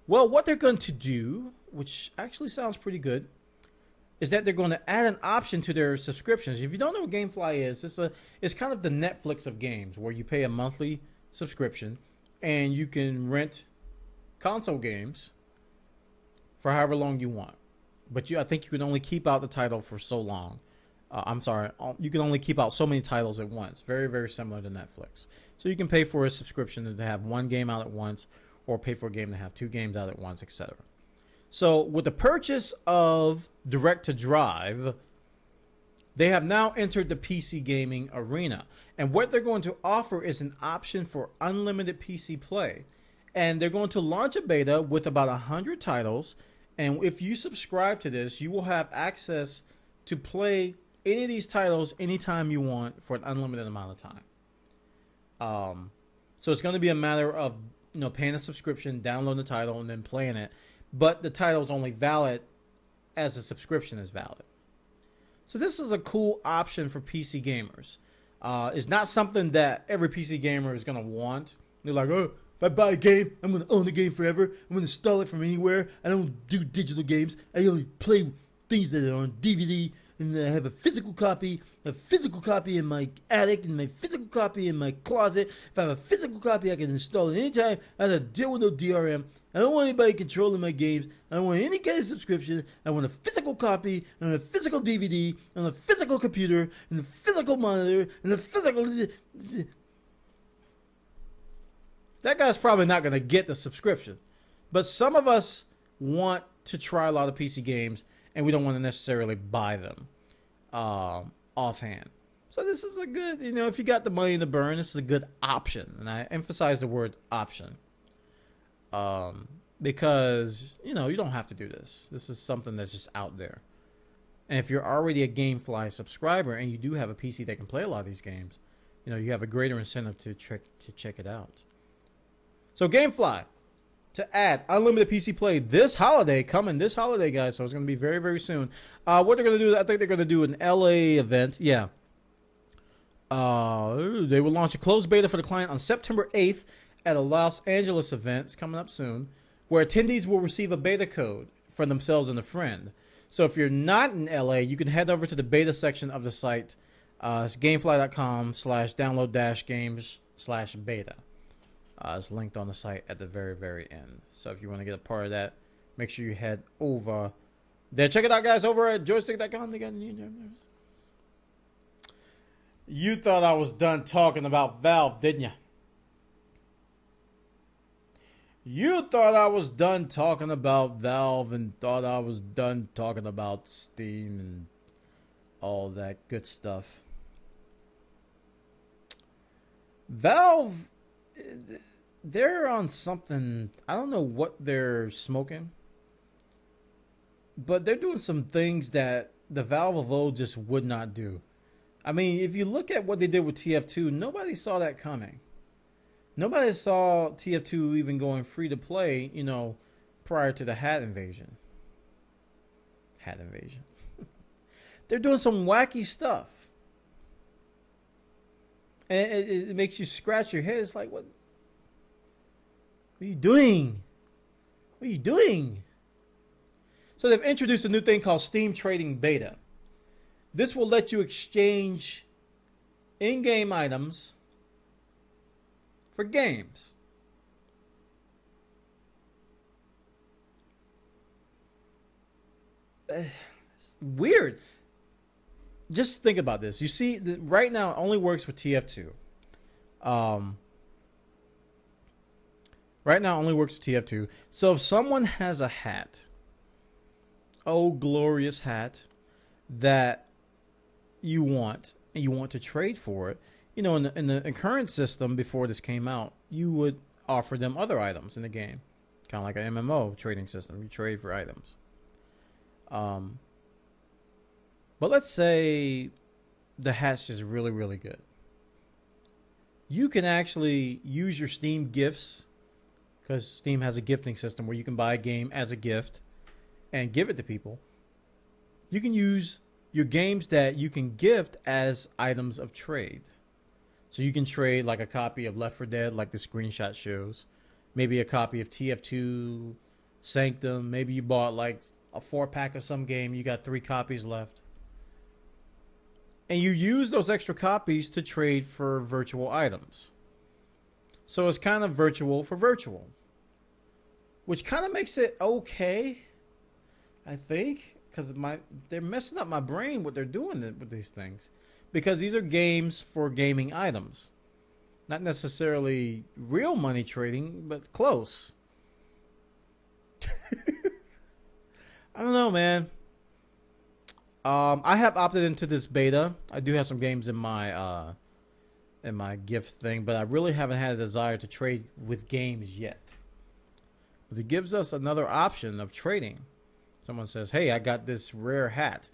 Well, what they're going to do, which actually sounds pretty good, is that they're going to add an option to their subscriptions. If you don't know what GameFly is, it's kind of the Netflix of games, where you pay a monthly subscription and you can rent console games for however long you want. But I think you can only keep out the title for so long. I'm sorry, you can only keep out so many titles at once. Very, very similar to Netflix. So you can pay for a subscription to have one game out at once, or pay for a game to have two games out at once, etc. So with the purchase of Direct to Drive, they have now entered the PC gaming arena. And what they're going to offer is an option for unlimited PC play. And they're going to launch a beta with about 100 titles. And if you subscribe to this, you will have access to play any of these titles anytime you want for an unlimited amount of time. So it's going to be a matter of paying a subscription, downloading the title, and then playing it. But the title is only valid as the subscription is valid. So this is a cool option for PC gamers. It's not something that every PC gamer is going to want. They're like, oh, if I buy a game, I'm going to own the game forever. I'm going to install it from anywhere. I don't do digital games. I only play things that are on DVD. And I have a physical copy in my attic, and my physical copy in my closet. If I have a physical copy, I can install it anytime. I don't have to deal with no DRM. I don't want anybody controlling my games. I don't want any kind of subscription. I want a physical copy, and a physical DVD, and a physical computer, and a physical monitor, and a physical... That guy's probably not going to get the subscription. But some of us want to try a lot of PC games, and we don't want to necessarily buy them offhand. So this is a good, if you got the money to burn, this is a good option. And I emphasize the word option. Because, you don't have to do this. This is something that's just out there. And if you're already a GameFly subscriber and you do have a PC that can play a lot of these games, you have a greater incentive to check it out. So GameFly, to add unlimited PC play this holiday, guys. So it's going to be very, very soon. What they're going to do, I think they're going to do an LA event. Yeah. They will launch a closed beta for the client on September 8th at a Los Angeles event. It's coming up soon, where attendees will receive a beta code for themselves and a friend. So if you're not in LA, you can head over to the beta section of the site. It's gamefly.com/download-games/beta. It's linked on the site at the very, very end. So if you want to get a part of that, make sure you head over there. Check it out, guys, over at joystick.com. You thought I was done talking about Valve, didn't you? You thought I was done talking about Valve and thought I was done talking about Steam and all that good stuff. Valve, they're on something. I don't know what they're smoking, but they're doing some things that the Valve of old just would not do. I mean, if you look at what they did with TF2, nobody saw that coming. Nobody saw TF2 even going free to play, prior to the Hat Invasion. They're doing some wacky stuff. And it makes you scratch your head. It's like, what are you doing? What are you doing? So they've introduced a new thing called Steam Trading Beta. This will let you exchange in-game items for games. It's weird. Just think about this. You see, right now it only works for TF2. Right now it only works for TF2. So if someone has a hat, glorious hat, that you want, and you want to trade for it, in the current system before this came out, you would offer them other items in the game. Kind of like an MMO trading system. You trade for items. But let's say the hat's just really, really good. You can actually use your Steam gifts, because Steam has a gifting system where you can buy a game as a gift and give it to people. You can use your games that you can gift as items of trade. So you can trade like a copy of Left 4 Dead, like the screenshot shows. Maybe a copy of TF2, Sanctum. Maybe you bought like a 4-pack of some game. You got 3 copies left. And you use those extra copies to trade for virtual items. So it's kind of virtual for virtual. Which kind of makes it okay, I think. Because they're messing up my brain what they're doing with these things. Because these are games for gaming items. Not necessarily real money trading, but close. I don't know, man. I have opted into this beta. I do have some games in my gift thing, but I really haven't had a desire to trade with games yet. But it gives us another option of trading. Someone says, hey, I got this rare hat,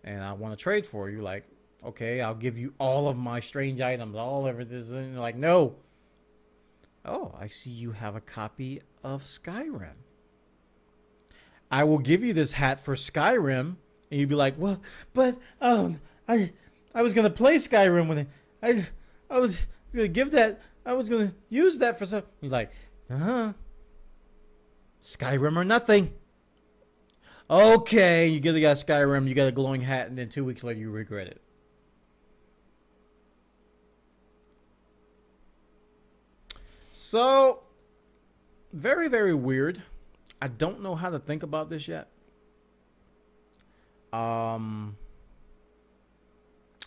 and I want to trade for you. Like, okay, I'll give you all of my strange items, all of it. And you're like, no. Oh, I see you have a copy of Skyrim. I will give you this hat for Skyrim. And you'd be like, well, but I was going to play Skyrim with it. I was going to give that. I was going to use that for some. He's like, Skyrim or nothing. Okay, you get a guy Skyrim, you got a glowing hat, and then 2 weeks later you regret it. So, very, very weird. I don't know how to think about this yet. But I'm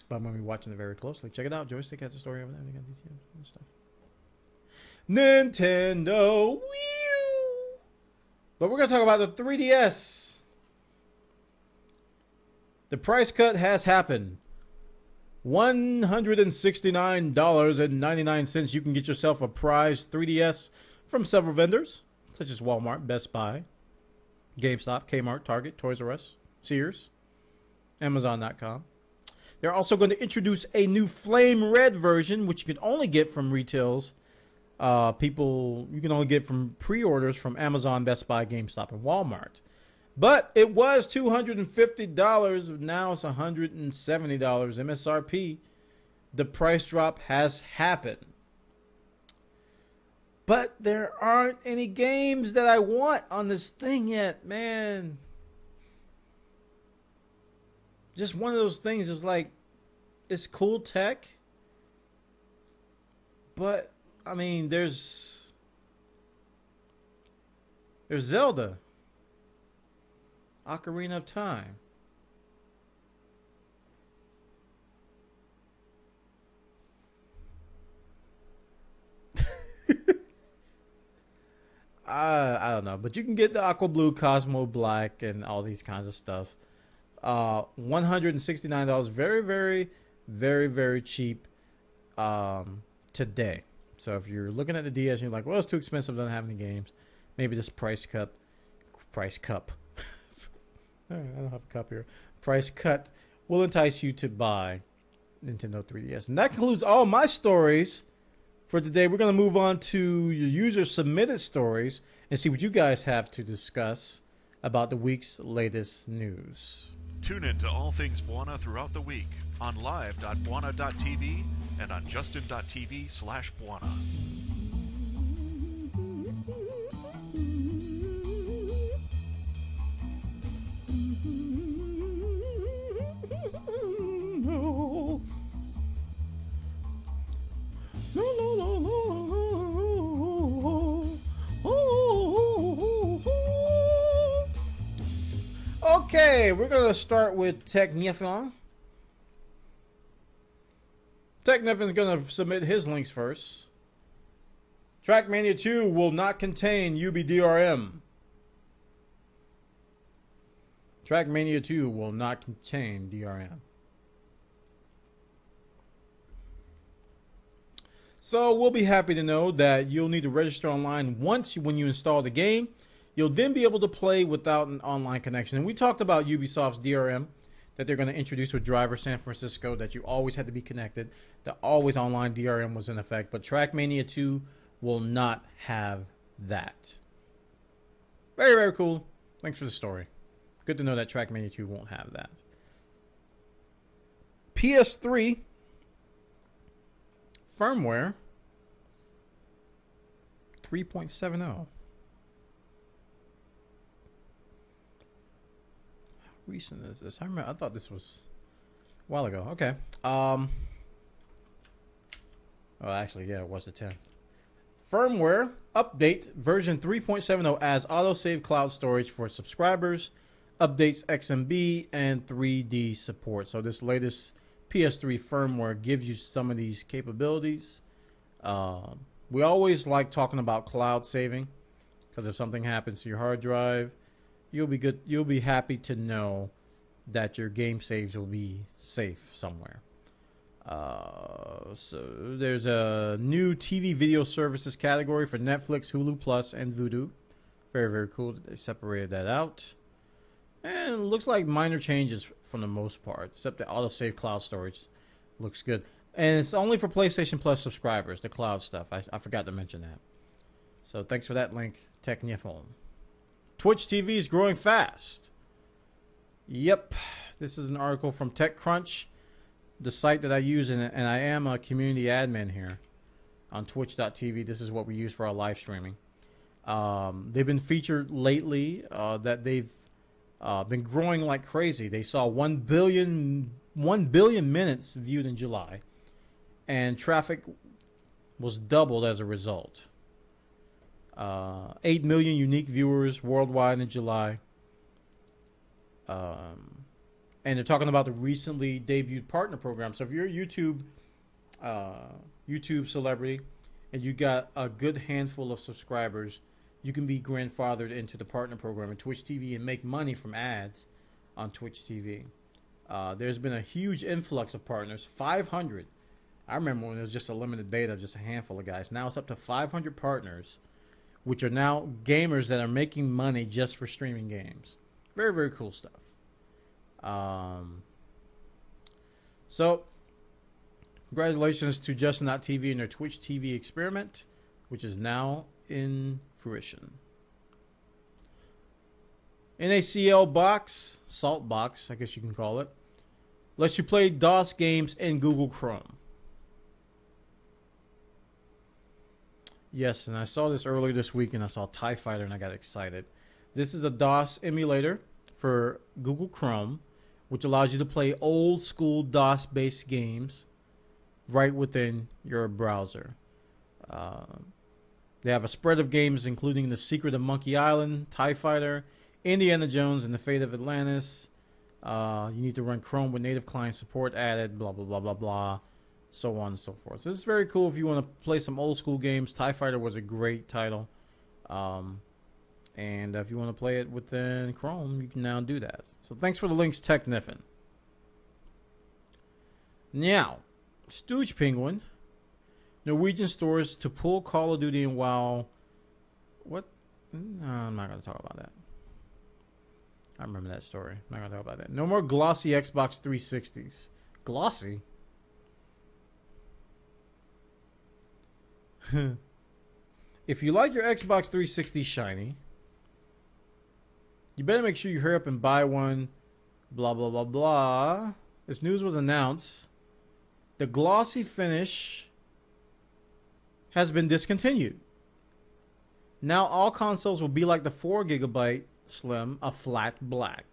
going to be watching it very closely. Check it out. Joystick has a story over there. They got details and stuff. Nintendo Wii U. But we're going to talk about the 3DS. The price cut has happened. $169.99. You can get yourself a prize 3DS from several vendors, such as Walmart, Best Buy, GameStop, Kmart, Target, Toys R Us, Sears, Amazon.com. They're also going to introduce a new Flame Red version, which you can only get from retails. You can only get from pre-orders from Amazon, Best Buy, GameStop, and Walmart. But it was $250. Now it's $170 MSRP. The price drop has happened. But there aren't any games that I want on this thing yet, man. Just one of those things is like, it's cool tech. But, I mean, there's Zelda. Ocarina of Time. I don't know, but you can get the Aqua Blue, Cosmo Black, and all these kinds of stuff. $169. Very, very, very, very cheap today. So if you're looking at the DS and you're like, well, it's too expensive, doesn't have any games. Maybe this price cup. I don't have a cup here. Price cut will entice you to buy Nintendo 3DS. And that concludes all my stories for today. We're going to move on to your user-submitted stories and see what you guys have to discuss about the week's latest news. Tune in to all things Bwana throughout the week on live.bwana.tv and on justin.tv/Bwana. Okay, we're going to start with Technifon. Technifon's going to submit his links first. Trackmania 2 will not contain UBDRM. Trackmania 2 will not contain DRM. So we'll be happy to know that you'll need to register online once when you install the game. You'll then be able to play without an online connection. And we talked about Ubisoft's DRM that they're going to introduce with Driver San Francisco, that you always had to be connected. The always online DRM was in effect. But Trackmania 2 will not have that. Very, very cool. Thanks for the story. Good to know that Trackmania 2 won't have that. PS3 firmware 3.70. How recent is this? I thought this was a while ago. Okay. Oh, actually, yeah, it was the 10th. Firmware update version 3.70 adds autosave cloud storage for subscribers, updates XMB, and 3D support. So this latest PS3 firmware gives you some of these capabilities. We always like talking about cloud saving because if something happens to your hard drive, you'll be happy to know that your game saves will be safe somewhere. So there's a new TV video services category for Netflix, Hulu Plus, and Vudu. Very, very cool that they separated that out. And it looks like minor changes for the most part, except the autosave cloud storage looks good. And it's only for PlayStation Plus subscribers, the cloud stuff. I forgot to mention that. So thanks for that link, Techniphone. Twitch TV is growing fast. Yep, this is an article from TechCrunch, the site that I use, and I am a community admin here on Twitch.tv. This is what we use for our live streaming. They've been featured lately that they've been growing like crazy. They saw 1 billion minutes viewed in July, and traffic was doubled as a result. 8 million unique viewers worldwide in July. And they're talking about the recently debuted partner program. So if you're a YouTube celebrity and you got a good handful of subscribers, you can be grandfathered into the partner program in Twitch TV and make money from ads on Twitch TV. There's been a huge influx of partners, 500. I remember when it was just a limited beta of just a handful of guys. Now it's up to 500 partners, which are now gamers that are making money just for streaming games. Very, very cool stuff. So, congratulations to Justin.tv and their Twitch TV experiment, which is now in fruition. NaCl box, Salt box, I guess you can call it, lets you play DOS games in Google Chrome. Yes, and I saw this earlier this week, and I saw TIE Fighter, and I got excited. This is a DOS emulator for Google Chrome, which allows you to play old school DOS-based games right within your browser. They have a spread of games including The Secret of Monkey Island, TIE Fighter, Indiana Jones, and The Fate of Atlantis. You need to run Chrome with native client support added, blah, blah, blah, blah, blah, so on and so forth. So this is very cool if you want to play some old school games. TIE Fighter was a great title. And if you want to play it within Chrome, you can now do that. So thanks for the links, Techniphone. Now, Stooge Penguin, Norwegian stores to pull Call of Duty and WoW. What? No, I'm not going to talk about that. I remember that story. I'm not going to talk about that. No more glossy Xbox 360s. Glossy? If you like your Xbox 360 shiny, you better make sure you hurry up and buy one. Blah, blah, blah, blah. This news was announced. The glossy finish has been discontinued. Now all consoles will be like the 4GB Slim, a flat black.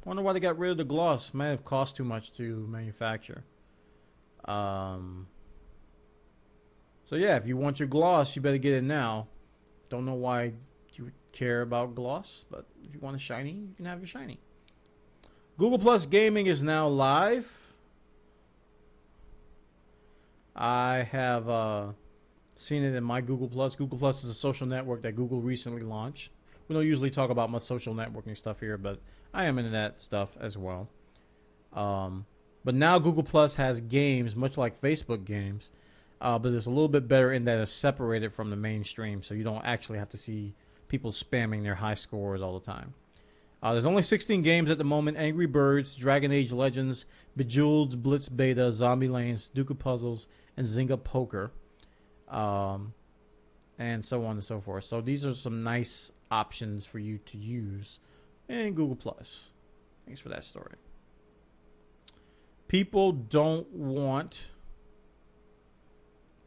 Wonder why they got rid of the gloss. Might have cost too much to manufacture. So yeah, if you want your gloss, you better get it now. Don't know why you would care about gloss, but if you want a shiny, you can have your shiny. Google Plus Gaming is now live. I have seen it in my Google Plus. Google Plus is a social network that Google recently launched. We don't usually talk about much social networking stuff here, but I am into that stuff as well. But now Google Plus has games, much like Facebook games, but it's a little bit better in that it's separated from the mainstream, so you don't actually have to see people spamming their high scores all the time. There's only 16 games at the moment: Angry Birds, Dragon Age Legends, Bejeweled, Blitz Beta, Zombie Lanes, Duke of Puzzles, and Zynga Poker, and so on and so forth. So these are some nice options for you to use in Google Plus. Thanks for that story. People don't want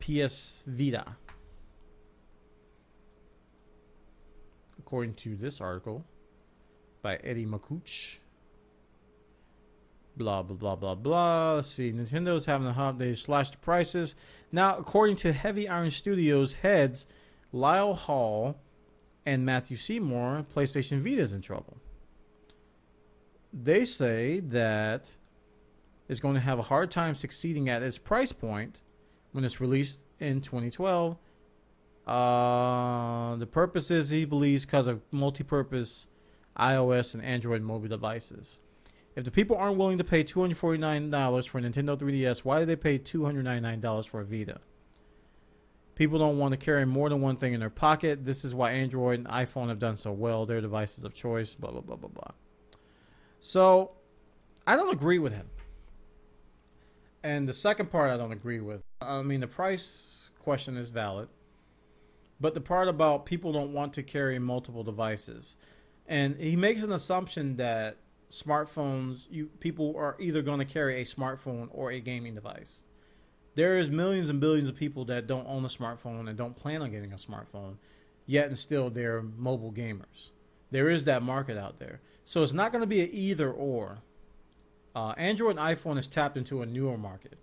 PS Vita. According to this article by Eddie Makuch. Blah, blah, blah, blah, blah. Let's see. Nintendo's having a hot day to slash the prices. Now, according to Heavy Iron Studios heads Lyle Hall and Matthew Seymour, PlayStation Vita is in trouble. They say that it's going to have a hard time succeeding at its price point when it's released in 2012. The purpose is, he believes, because of multi-purpose iOS and Android mobile devices. If the people aren't willing to pay $249 for a Nintendo 3DS, why do they pay $299 for a Vita? People don't want to carry more than one thing in their pocket. This is why Android and iPhone have done so well. They're devices of choice, blah, blah, blah, blah, blah. So, I don't agree with him. And the second part I don't agree with. I mean, the price question is valid. But the part about people don't want to carry multiple devices. And he makes an assumption that smartphones, people are either going to carry a smartphone or a gaming device. There is millions and billions of people that don't own a smartphone and don't plan on getting a smartphone, yet and still they're mobile gamers. There is that market out there. So it's not going to be an either or. Android and iPhone has tapped into a newer market,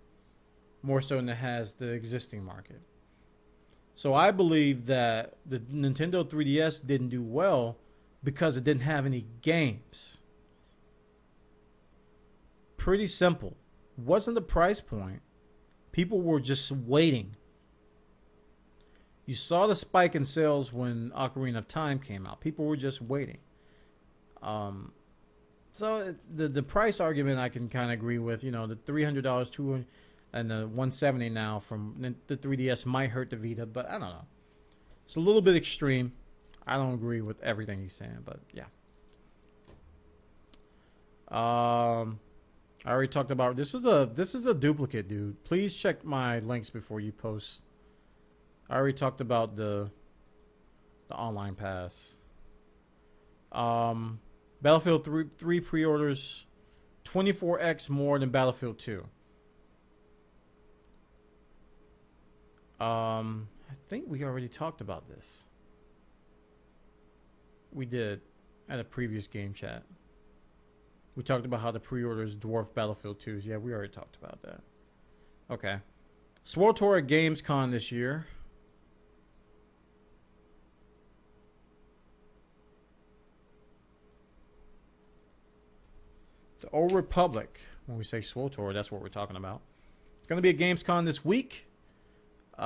more so than it has the existing market. So I believe that the Nintendo 3DS didn't do well because it didn't have any games. Pretty simple. Wasn't the price point. People were just waiting. You saw the spike in sales when Ocarina of Time came out. People were just waiting. So the price argument I can kind of agree with. You know, the $300, $200, and the $170 now from the 3DS might hurt the Vita, but I don't know. It's a little bit extreme. I don't agree with everything he's saying, but yeah. I already talked about this is a duplicate, dude. Please check my links before you post. I already talked about the online pass. Battlefield 3 pre-orders 24x more than Battlefield 2. I think we already talked about this. We did at a previous game chat. We talked about how the pre-orders dwarf Battlefield 2's. Yeah, we already talked about that. Okay. Sword Tour at Gamescom this year. The Old Republic. When we say Sword Tour, that's what we're talking about. It's going to be at Gamescom this week. Make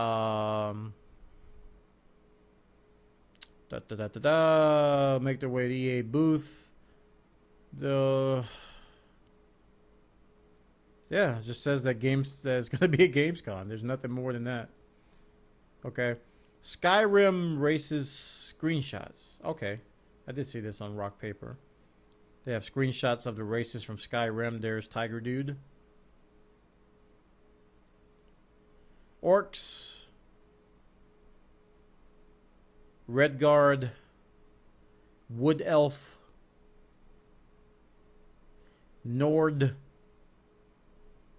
their way to the EA booth. It just says that it's going to be a Gamescom. There's nothing more than that. Okay. Skyrim races screenshots. Okay. I did see this on Rock Paper. They have screenshots of the races from Skyrim. There's Tiger Dude. Orcs. Redguard. Wood Elf. Nord.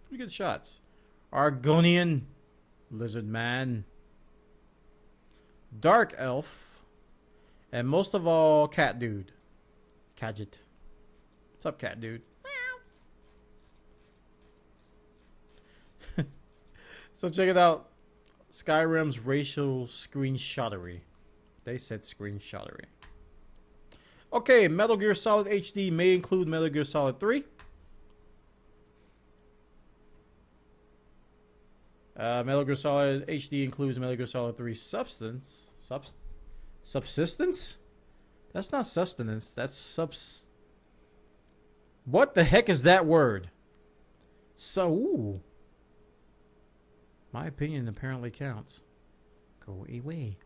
Pretty good shots. Argonian. Lizard Man. Dark Elf. And most of all, Cat Dude. Cadget. What's up, Cat Dude? So check it out. Skyrim's racial screenshottery. They said screenshottery. Okay, Metal Gear Solid HD may include Metal Gear Solid 3. Metal Gear Solid HD includes Metal Gear Solid 3 Subsistence? That's not sustenance. That's What the heck is that word? Ooh. My opinion apparently counts. Go away.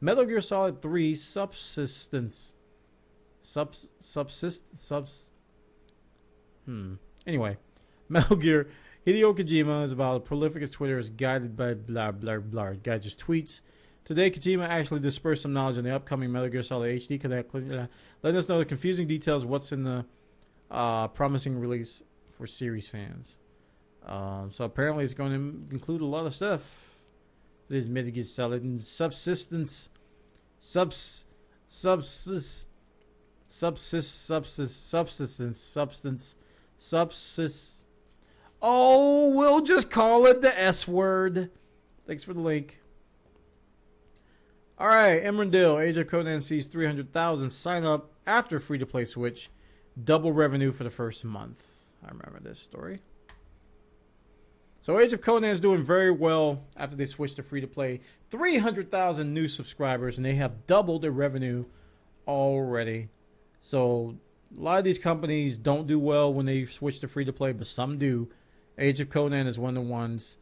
Metal Gear Solid 3 Subsistence. Anyway, Metal Gear. Hideo Kojima is about as prolific as Twitter is guided by blah blah blah. Guy just tweets. Today, Kojima actually dispersed some knowledge on the upcoming Metal Gear Solid HD. Letting us know the confusing details of what's in the promising release for series fans. So apparently it's going to include a lot of stuff. This mitigate selling subsistence. Oh, we'll just call it the S word. Thanks for the link. Alright, Emeraldale, Age of Conan sees 300,000 sign up after free-to-play switch. Double revenue for the first month. I remember this story. So Age of Conan is doing very well after they switched to free-to-play. 300,000 new subscribers, and they have doubled their revenue already. So a lot of these companies don't do well when they switch to free-to-play, but some do. Age of Conan is one of the ones.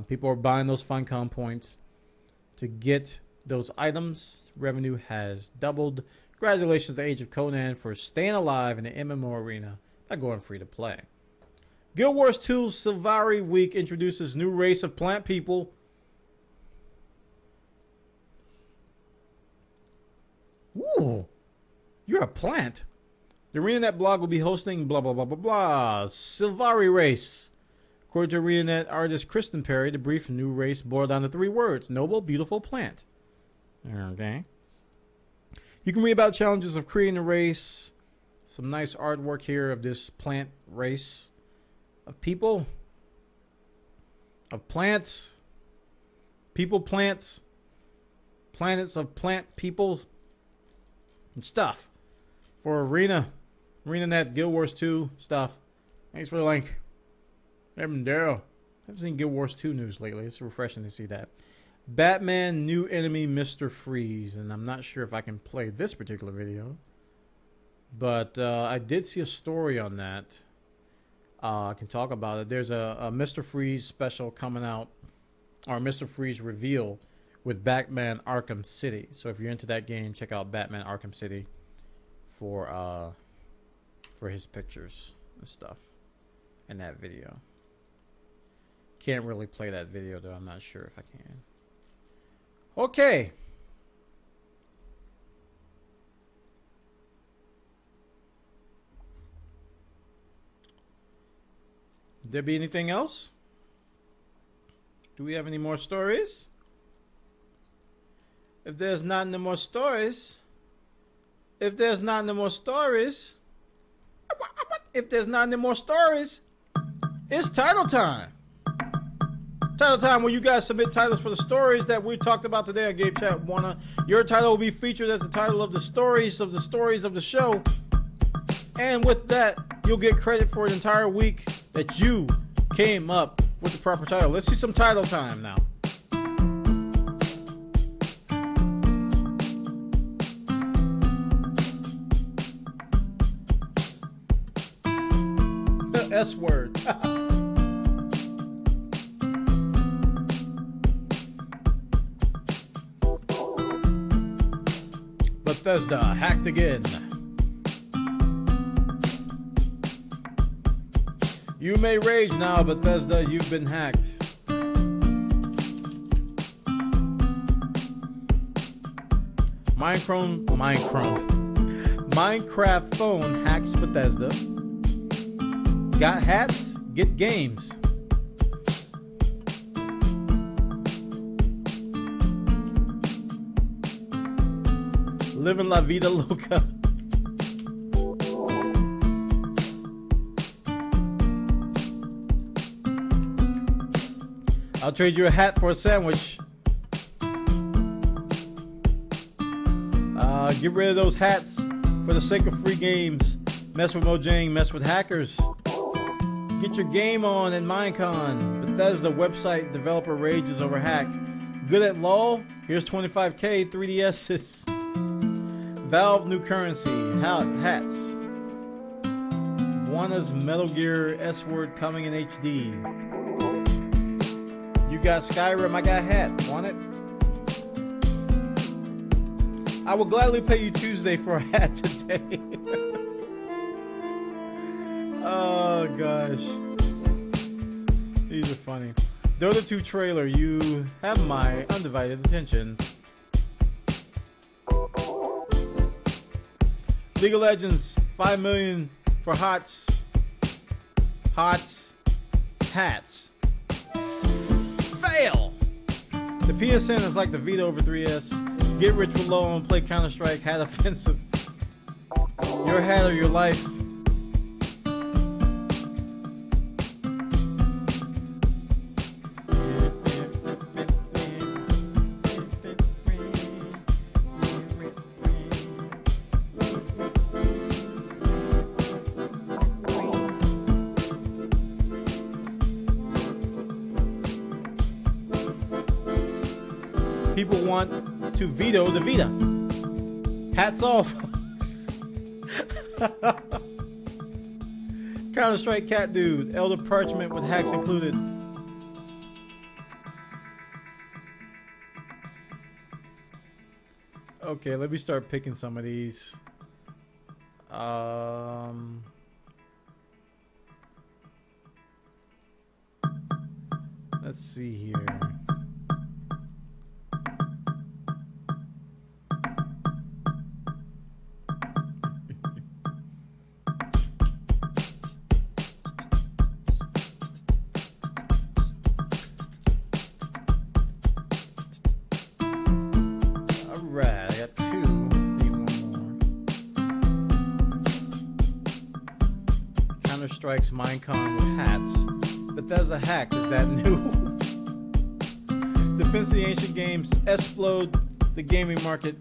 People are buying those Funcom points to get those items. Revenue has doubled. Congratulations to Age of Conan for staying alive in the MMO arena by going free-to-play. Guild Wars 2 Sylvari Week introduces new race of plant people. Ooh, you're a plant. The ArenaNet blog will be hosting blah blah blah blah blah Sylvari race. According to ArenaNet artist Kristen Perry, the brief new race boiled down to 3 words: noble, beautiful plant. Okay. You can read about challenges of creating a race. Some nice artwork here of this plant race of people, of plants, people, plants, planets of plant people and stuff for ArenaNet Guild Wars 2 stuff. Thanks for the link. Evan Darrow. I haven't seen Guild Wars 2 news lately. It's refreshing to see that. Batman new enemy Mr. Freeze, and I'm not sure if I can play this particular video, but I did see a story on that. I can talk about it. There's a Mr. Freeze special coming out, or Mr. Freeze reveal with Batman Arkham City. So if you're into that game, check out Batman Arkham City for his pictures and stuff in that video. Can't really play that video though. I'm not sure if I can. Okay. There be anything else? Do we have any more stories? If there's not any more stories, it's title time. Title time, where you guys submit titles for the stories that we talked about today on Game Chat Bwana. Your title will be featured as the title of the stories of the show. And with that, you'll get credit for an entire week that you came up with the proper title. Let's see some title time now. The S word. Bethesda hacked again. You may rage now, Bethesda, you've been hacked. Minecraft phone hacks Bethesda. Got hats? Get games. Living La Vida Loca. I'll trade you a hat for a sandwich. Get rid of those hats for the sake of free games. Mess with Mojang, mess with hackers. Get your game on at MineCon. Bethesda website developer rages over hack. Good at LOL? Here's 25k 3DS's. Valve new currency. Hats. Bwana's Metal Gear S word coming in HD. You got Skyrim, I got hat. Want it? I will gladly pay you Tuesday for a hat today. Oh gosh. These are funny. Dota 2 trailer, you have my undivided attention. League of Legends, 5 million for HOTS. HOTS. hats. Fail! The PSN is like the Vita over 3S. Get rich with low and play Counter-Strike. Hat offensive. Your hat or your life. People want to veto the Vita. Hats off. Counter-Strike Cat Dude. Elder Parchment with hacks included. Okay, let me start picking some of these. Let's see here. Strikes MineCon with hats. Bethesda hack, is that new? Defense of the ancient games explode the gaming market.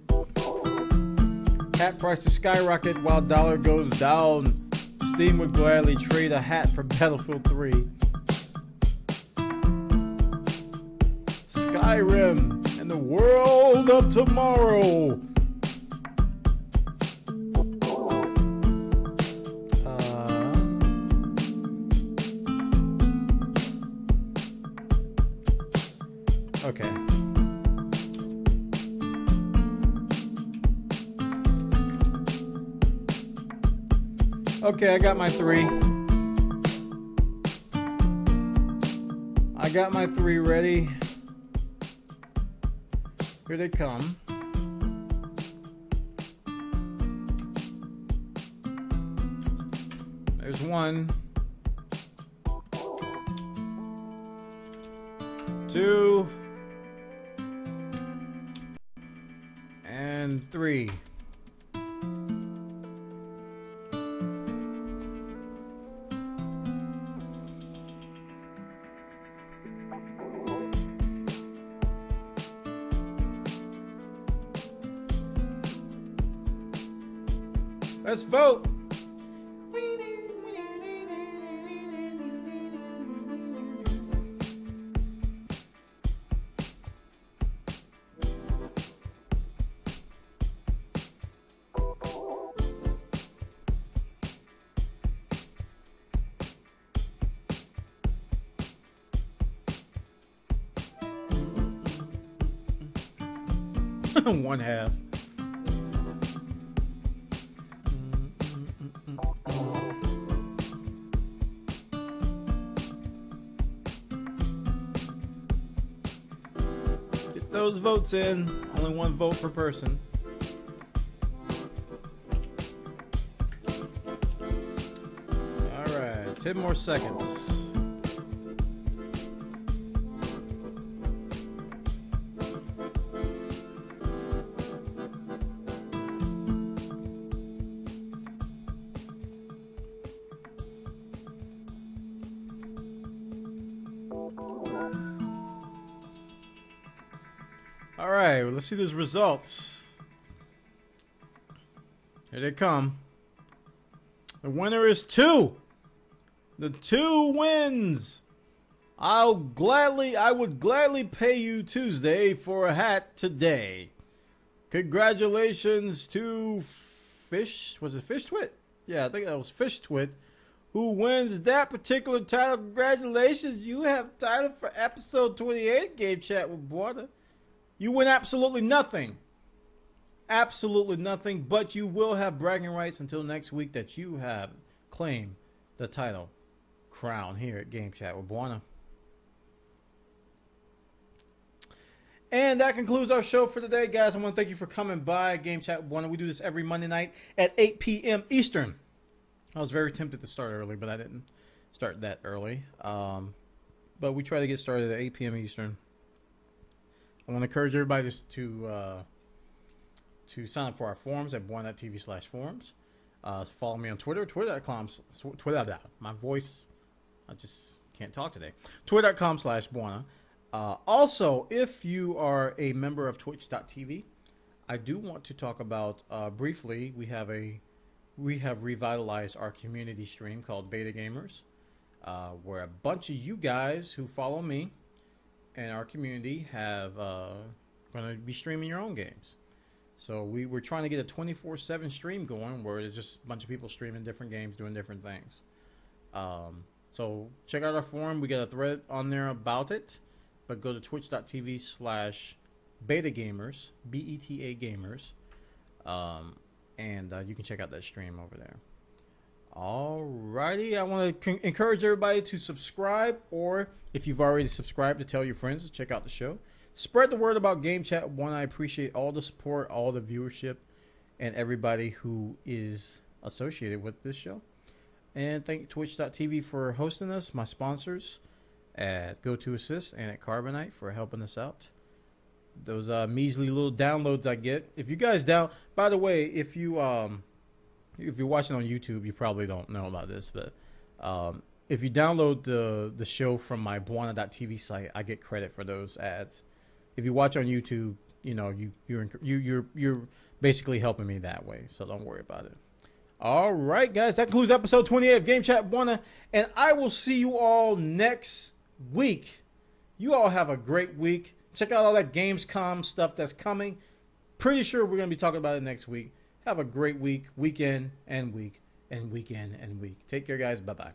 Hat prices skyrocket while dollar goes down. Steam would gladly trade a hat for Battlefield 3. Skyrim and the world of tomorrow. Okay. Okay, I got my three. I got my three ready. Here they come. There's one. 2. And 3. Let's vote. One half. Get those votes in. Only one vote per person. Alright, 10 more seconds. Alright, well, let's see those results. Here they come. The winner is 2. The 2 wins. I would gladly pay you Tuesday for a hat today. Congratulations to was it Fish Twit? Yeah, I think that was Fish Twit, who wins that particular title. Congratulations, you have title for episode 28 Game Chat with Bwana. You win absolutely nothing. Absolutely nothing, but you will have bragging rights until next week that you have claimed the title crown here at Game Chat with Bwana. And that concludes our show for today, guys. I want to thank you for coming by Game Chat with Bwana. We do this every Monday night at 8 p.m. Eastern. I was very tempted to start early, but I didn't start that early. but we try to get started at 8 p.m. Eastern. I want to encourage everybody to sign up for our forums at Bwana.tv/forums. Follow me on Twitter, Twitter.com. My voice, I just can't talk today. Twitter.com/Bwana. Also, if you are a member of Twitch.tv, I do want to talk about briefly. We have revitalized our community stream called Beta Gamers, where a bunch of you guys who follow me and our community have going to be streaming your own games. So we're trying to get a 24/7 stream going where there's just a bunch of people streaming different games, doing different things. So check out our forum. We got a thread on there about it. But go to twitch.tv/betagamers, BETA gamers, and you can check out that stream over there. Alrighty, I want to encourage everybody to subscribe, or if you've already subscribed, to tell your friends to check out the show. Spread the word about Game Chat 1. I appreciate all the support, all the viewership, and everybody who is associated with this show. And thank Twitch.tv for hosting us, my sponsors at GoToAssist and at Carbonite for helping us out. Those measly little downloads I get. If you guys by the way, if you're watching on YouTube, you probably don't know about this, but if you download the show from my Bwana.tv site, I get credit for those ads. If you watch on YouTube, you know you're basically helping me that way, so don't worry about it. All right, guys, that concludes episode 28 of Game Chat Bwana, and I will see you all next week. You all have a great week. Check out all that Gamescom stuff that's coming. Pretty sure we're going to be talking about it next week. Have a great week, weekend and week, and weekend and week. Take care, guys. Bye-bye.